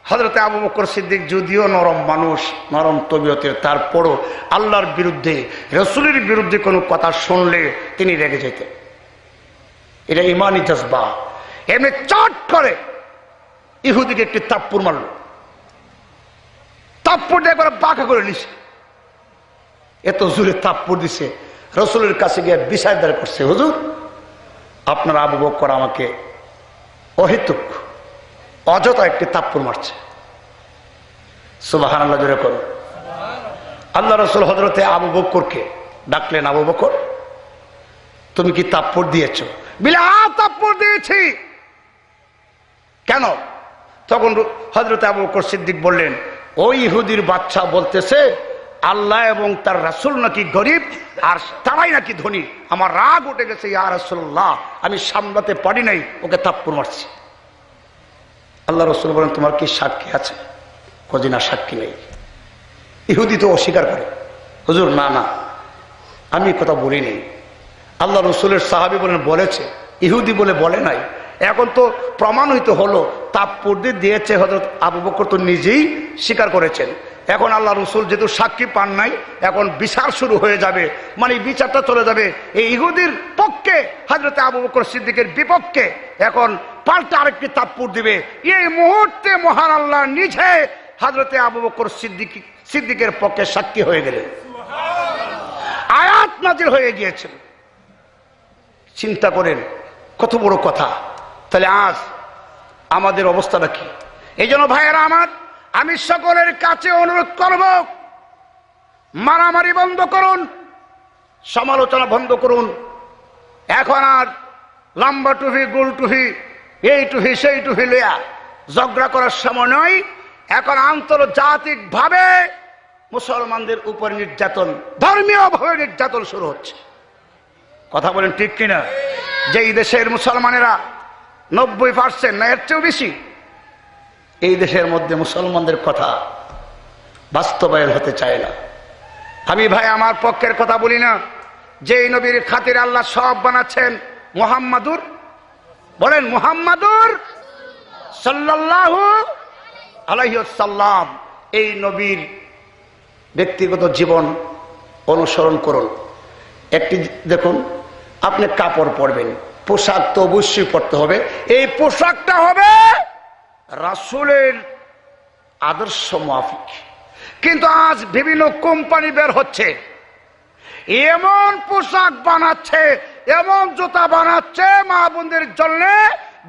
হযরতে আবু বকর সিদ্দিক যদিও নরম মানুষ, নরম তবিয়তের, তারপরও আল্লাহর বিরুদ্ধে, রাসূলের বিরুদ্ধে কোনো কথা শুনলে তিনি রেগে যেতেন। এটা ইমানি জজবা। এমনি চট করে ইহুদিকে একটি থাপ্পড় মারল, থাপ্পড় দিয়ে একবার বাঁকা করে নিছে। এত জোরে থাপ্পড় দিছে, রাসূলের কাছে গিয়ে বিচার দাঁড় করছে, হুজুর আপনার আবু বকর আমাকে অহেতুক অযথা একটি থাপ্পড় মারছে। সুবহানাল্লাহ, জোরে করুন। আল্লাহ রাসূল হযরতে আবু বকরকে ডাকলেন, আবু বকর তুমি কি থাপ্পড় দিয়েছো? বিলা থাপ্পড় দিয়েছি। কেন? তখন হযরতে আবু বকর সিদ্দিক বললেন, ওই ইহুদির বাচ্চা বলতেছে আল্লাহ এবং তার রাসূল নাকি গরিব আর তারাই নাকি ধনী। আমার রাগ উঠে গেছে, ইয়া রাসূলুল্লাহ আমি সামলাতে পারি নাই, ওকে থাপ্পড় মারছি। আল্লাহ রাসূল বলেন, তোমার কি সাক্ষী আছে? কদিনা সাক্ষী নেই। ইহুদি তো অস্বীকার করে, হুজুর না না আমি কথা বলি নেই। আল্লাহ রাসূলের সাহাবী বলেন বলেছে, ইহুদি বলে বলে নাই। এখন তো প্রমাণিত হলো থাপ্পড় দিয়েছে হযরত আবু বকর তো নিজেই স্বীকার করেছেন। এখন আল্লাহ রাসূল যেহেতু সাক্ষী পান নাই, এখন বিচার শুরু হয়ে যাবে, মানে বিচারটা চলে যাবে এই ইহুদির পক্ষে, হযরতে আবু বকর সিদ্দিকের বিপক্ষে। এখন পাল্টা আরেকটি থাপ্পড় দিবে। এই মুহূর্তে মহান আল্লাহ নিজে হযরতে আবু বকর সিদ্দিকের পক্ষে সাক্ষী হয়ে গেলেন, আয়াত নাযিল হয়ে গিয়েছিল। চিন্তা করেন কত বড় কথা। তাহলে আজ আমাদের অবস্থাটা কি? এই জন্য ভাইয়েরা আমার, আমি সকলের কাছে অনুরোধ করব, মারামারি বন্ধ করুন, সমালোচনা বন্ধ করুন। এখন আর লম্বা টুপি, গোল টুপি, এই টুপি সেই টুপি লইয়া ঝগড়া করার সময় নয়। এখন আন্তর্জাতিক ভাবে মুসলমানদের উপর নির্যাতন, ধর্মীয় ভাবে নির্যাতন শুরু হচ্ছে। কথা বলেন ঠিক কিনা? যেই দেশের মুসলমানেরা 90% না এর চেয়েও বেশি, এই দেশের মধ্যে মুসলমানদের কথা বাস্তবায়ন হতে চায় না। আমি ভাই আমার পক্ষের কথা বলি না, যেই নবীর খাতির আল্লাহ সব বানাচ্ছেন, মুহাম্মাদুর বলেন মুহাম্মাদুর সাল্লাল্লাহু আলাইহি ওয়াসাল্লাম। এই নবীর ব্যক্তিগত জীবন অনুসরণ করুন। একটি দেখুন, আপনি কাপড় পরবেন, পোশাক তো অবশ্যই পরতে হবে। এই পোশাকটা হবে রাসূলের আদর্শ মাফিক। কিন্তু আজ বিভিন্ন কোম্পানি বের হচ্ছে, এমন পোশাক বানাচ্ছে, এমন জুতা বানাচ্ছে মা বোনদের জন্য,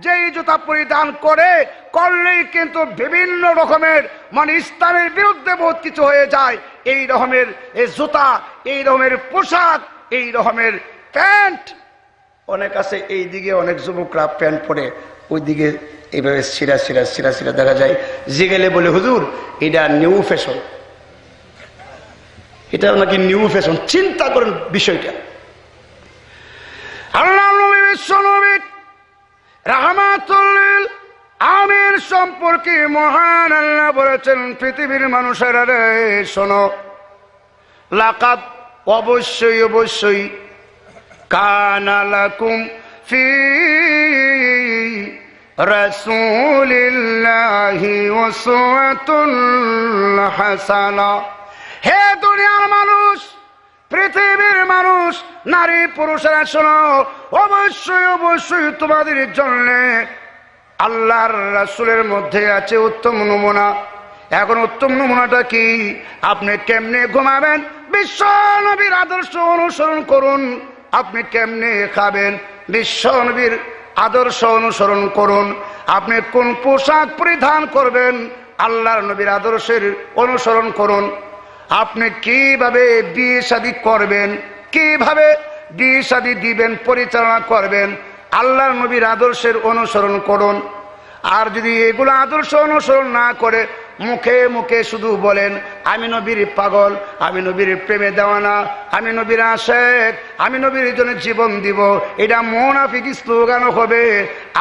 যেই জুতা পরিধান করলেই কিন্তু বিভিন্ন রকমের মানে ইসলামের বিরুদ্ধে বহুত কিছু হয়ে যায়। এই রকমের এই জুতা, এই রকমের পোশাক, এই রকমের প্যান্ট। অনেক আছে এই দিকে, অনেক যুবকরা প্যান্ট পরে ওই দিকে এইভাবে সিরা সিরা সিরা সিরা দেখা যায়। জিগেলে বলে হুজুর এটা নিউ ফ্যাশন, এটা নাকি নিউ ফ্যাশন। চিন্তা করেন বিষয়টা। আল্লাহ নবী বিশ্ব নবী রাহমাতুল লিল আলামিন সম্পর্কে মহান আল্লাহ বলেছেন, পৃথিবীর মানুষেরা রে শোনো, লাকাদ অবশ্যই অবশ্যই কানা লাকুম ফি রাসূলিল্লাহি উসওয়াতুন হাসানা। হে দুনিয়ার মানুষ, পৃথিবীর মানুষ, নারী পুরুষেরা শোনো, অবশ্যই অবশ্যই তোমাদের জন্য আল্লাহর রাসূলের মধ্যে আছে উত্তম নমুনা। এখন উত্তম নমুনাটা কি? আপনি কেমনে ঘুমাবেন, বিশ্ব নবীর আদর্শ অনুসরণ করুন। আপনি কেমনে খাবেন, বিশ্ব নবীর আদর্শ অনুসরণ করুন। আপনি কোন পোশাক পরিধান করবেন, আল্লাহর নবীর আদর্শের অনুসরণ করুন। আপনি কিভাবে বিয়ে শাদী করবেন, কিভাবে বিয়ে শাদী দিবেন, পরিচালনা করবেন, আল্লাহর নবীর আদর্শের অনুসরণ করুন। আর যদি এগুলো আদর্শ অনুসরণ না করে মুখে মুখে শুধু বলেন আমি নবীর পাগল, আমি নবীর প্রেমে দেওয়ানা, আমি নবীর আশেক, আমি নবীর জন্য জীবন দিব, এটা মুনাফিক স্লোগান হবে।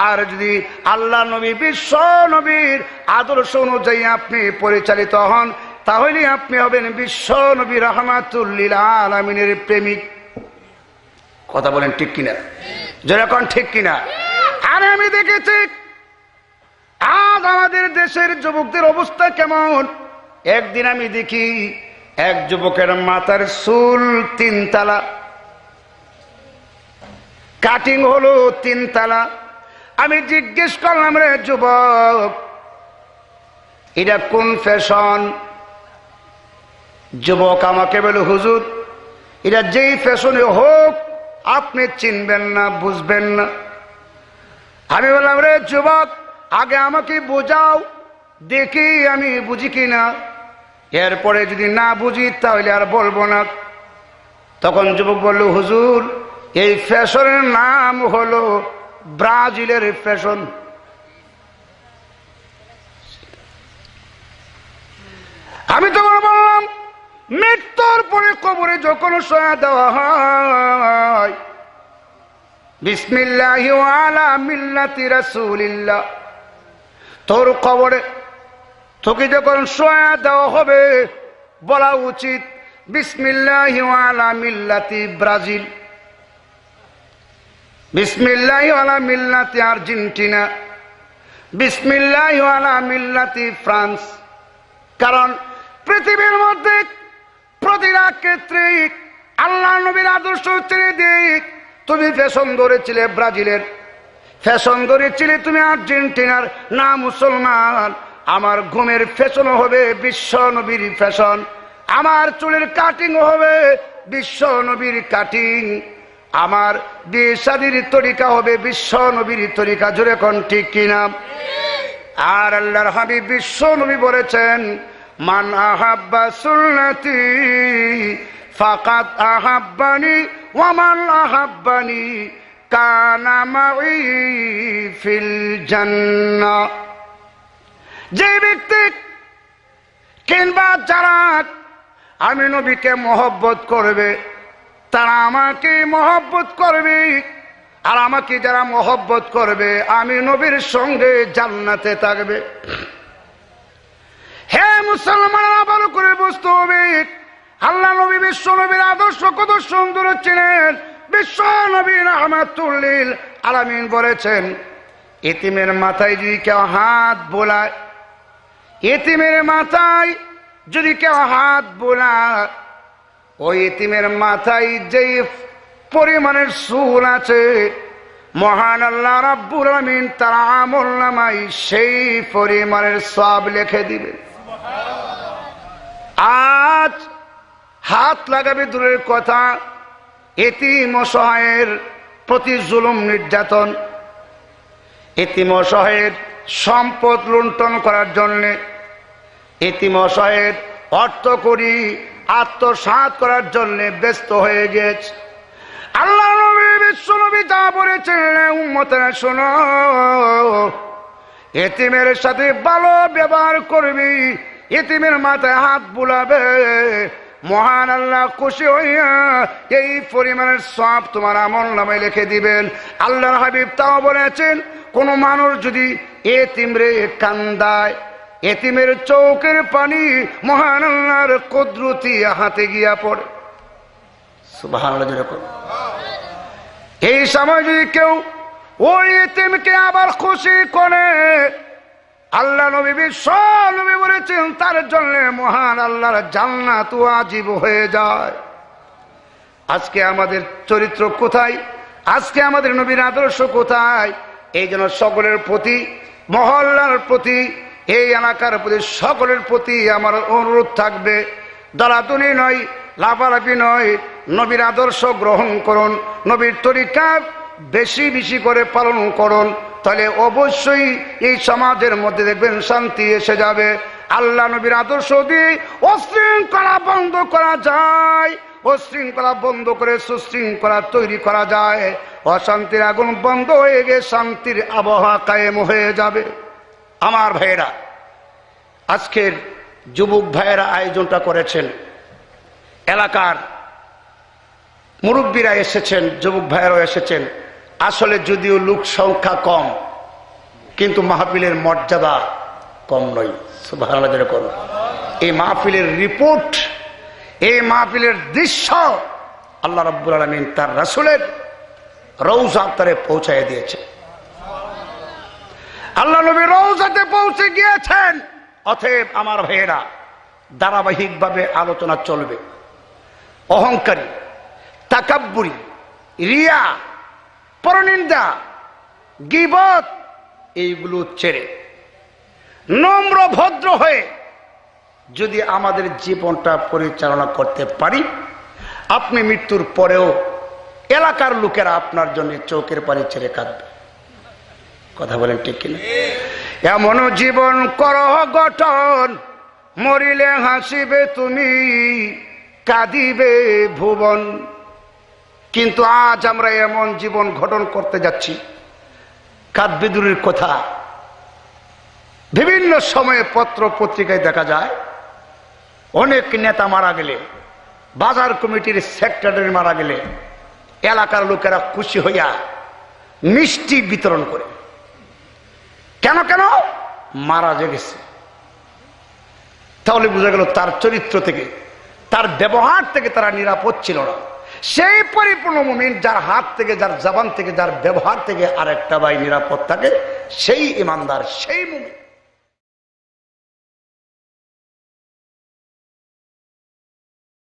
আর যদি আল্লাহ নবী বিশ্ব নবীর আদর্শ অনুযায়ী আপনি পরিচালিত হন, তাহলে আপনি হবেন বিশ্ব নবী রাহমাতুল লিল আলামিনের প্রেমিক। কথা বলেন ঠিক কিনা? যেরকম ঠিক কিনা? আর আমি দেখেছি আজ আমাদের দেশের যুবকদের অবস্থা কেমন। একদিন আমি দেখি এক যুবকের মাথার চুল 3 তালা, কাটিং হলো 3 তালা। আমি জিজ্ঞেস করলাম, রে যুবক, এটা কোন ফ্যাশন? যুবক আমাকে বলে, হুজুর এটা যেই ফ্যাশনে হোক আপনি চিনবেন না, বুঝবেন না। আমি বললাম, রে যুবক, আগে আমাকে বোঝাও, দেখি আমি বুঝি কিনা, এরপরে যদি না বুঝি তাহলে আর বলবো না। তখন যুবক বলল, হুজুর এই ফ্যাশনের নাম হলো ব্রাজিলের ফ্যাশন। আমি তখন বললাম, মৃত্যুর পরে কবরে যখন শোয়া দেওয়া হয়, বিসমিল্লাহি ওয়া আলা মিল্লাতি রাসূলিল্লাহ, তোর কবরে তোকে যখন শোয়া দেওয়া হবে বলা উচিত বিসমিল্লাহি ওয়া আলা মিল্লাতি ব্রাজিল, বিসমিল্লাহি ওয়া আলা মিল্লাতি আর্জেন্টিনা, বিসমিল্লাহি ওয়া আলা মিল্লাতি ফ্রান্স। কারণ পৃথিবীর মধ্যে প্রতিটা ক্ষেত্রে আল্লাহ নবীর আদর্শ ছেড়ে দিক। তুমি ফ্যাশন ধরেছিলে ব্রাজিলের, ফ্যাশন ধরেছিলে তুমি আর্জেন্টিনার, না মুসলমান। আমার ঘুমের ফ্যাশন হবে বিশ্ব নবীর ফ্যাশন, আমার চুলের কাটিং হবে বিশ্ব নবীর কাটিং, আমার বিয়ে শাদীর তরিকা হবে বিশ্ব নবীর তরিকা। জোরে কোন ঠিক কিনা? আর আল্লাহর হাবিব বিশ্ব নবী বলেছেন, মান আহাব্বা সুন্নতি ফাকাদ আহাব্বানি ওয়া মান আহাব্বানি কানা মাই ফিল জান্নাহ। যে ব্যক্তি কিংবা যারা আমি নবীকে মহব্বত করবে তারা আমাকে মহব্বত করবে, আর আমাকে যারা মহব্বত করবে আমি নবীর সঙ্গে জান্নাতে থাকবে। হে মুসলমানরা, ভালো করে বুঝতে হবে আল্লাহ নবী বিশ্ব নবীর আদর্শ কত সুন্দর ছিলেন। বিশ্ব নবী রাহমাতুল লিল আলামিন বলেছেন, এতিমের মাথায় যদি কেউ হাত বোলায়, এতিমের মাথায় যদি কেউ হাত বোলায়, ওই এতিমের মাথায় যেই পরিমাণের চুল আছে মহান আল্লাহ রাব্বুল আলামিন তার আমলনামায় সেই পরিমাণের সওয়াব লিখে দিবেন। আজ হাত লাগাবে দূরের কথা, এতিম অসহায়ের প্রতি জুলুম নির্যাতন, এতিম অসহায়ের সম্পদ লুণ্ঠন করার জন্যে, এতিম অসহায়ের অর্থ করি আত্মসাৎ করার জন্যে ব্যস্ত হয়ে গেছে। আল্লাহ নবী বিশ্ব নবী যা বলেছেন, উম্মতেরা শোনো, এতিমের সাথে ভালো ব্যবহার করবি, এতিমের মাথায় হাত বুলাবে, মহান আল্লাহ খুশি হইয়া এই পরিমাণের সওয়াব তোমার আমলনামায় লিখে দিবেন। আল্লাহর হাবিব তাও বলেছেন, কোন মানুষ যদি এতিমরে কান্দায়, এতিমের চোখের পানি মহান আল্লাহর কুদরতি হাতে গিয়া পড়ে। সুবহানাল্লাহ। যেরকম এই সময় যদি কেউ ওই এতিমকে আবার খুশি করে, আল্লাহ নবী বিশ্ব নবী বলেছেন তার জন্য মহান আল্লাহর জান্নাত ওয়াজিব হয়ে যায়। আজকে আমাদের চরিত্র কোথায়? আজকে আমাদের নবীর আদর্শ কোথায়? এই জন্য সকলের প্রতি, মহল্লার প্রতি, এই এলাকার প্রতি সকলের প্রতি আমার অনুরোধ থাকবে, দলাদলি নয়, লাফালাফি নয়, নবীর আদর্শ গ্রহণ করুন, নবীর তরিকা বেশি বেশি করে পালন করুন, তাহলে অবশ্যই এই সমাজের মধ্যে দেখবেন শান্তি এসে যাবে। আল্লাহ নবীর আদর্শ দিয়ে অশৃঙ্খলা বন্ধ করা যায়, অশৃঙ্খলা বন্ধ করে সুশৃঙ্খলা তৈরি করা যায়, অশান্তির আগুন বন্ধ হয়ে গিয়ে শান্তির আবহাওয়া কায়েম হয়ে যাবে। আমার ভাইয়েরা, আজকের যুবক ভাইয়েরা আয়োজনটা করেছেন, এলাকার মুরব্বীরা এসেছেন, যুবক ভাইয়েরাও এসেছেন। আসলে যদিও লোক সংখ্যা কম, কিন্তু মাহফিলের মর্যাদা কম নয়। সুবহানাল্লাহ। যেরকম এই মাহফিলের রিপোর্ট, এই মাহফিলের দৃশ্য আল্লাহ রাব্বুল আলামিন তার রাসূলের রওজা তারে পৌঁছায় দিয়েছে। আল্লাহ নবী রওজাতে পৌঁছে গিয়েছেন। অতএব আমার ভাইয়েরা, ধারাবাহিকভাবে আলোচনা চলবে। অহংকারী, তাকাব্বুরি, রিয়া, পরনিন্দা, গীবত এইগুলো ছেড়ে নম্র ভদ্র হয়ে যদি আমাদের জীবনটা পরিচালনা করতে পারি, আপনি মৃত্যুর পরেও এলাকার লোকেরা আপনার জন্য চোখের পানি ছেড়ে কাঁদবে। কথা বলেন ঠিক কিনা? এমন জীবন করহ গঠন, মরিলে হাসিবে তুমি, কাঁদিবে ভুবন। কিন্তু আজ আমরা এমন জীবন গঠন করতে যাচ্ছি, কাঁদবে দূরের কথা। বিভিন্ন সময়ে পত্র পত্রিকায় দেখা যায় অনেক নেতা মারা গেলে, বাজার কমিটির সেক্রেটারি মারা গেলে এলাকার লোকেরা খুশি হইয়া মিষ্টি বিতরণ করে। কেন কেন? মারা গেছে। তাহলে বোঝা গেল তার চরিত্র থেকে, তার ব্যবহার থেকে তারা নিরাপদ ছিল না। সেই পরিপূর্ণ মুমিন যার হাত থেকে, যার জবান থেকে, যার ব্যবহার থেকে আরেকটা ভাই নিরাপদ থাকে, সেই ইমানদার, সেই মুমিন।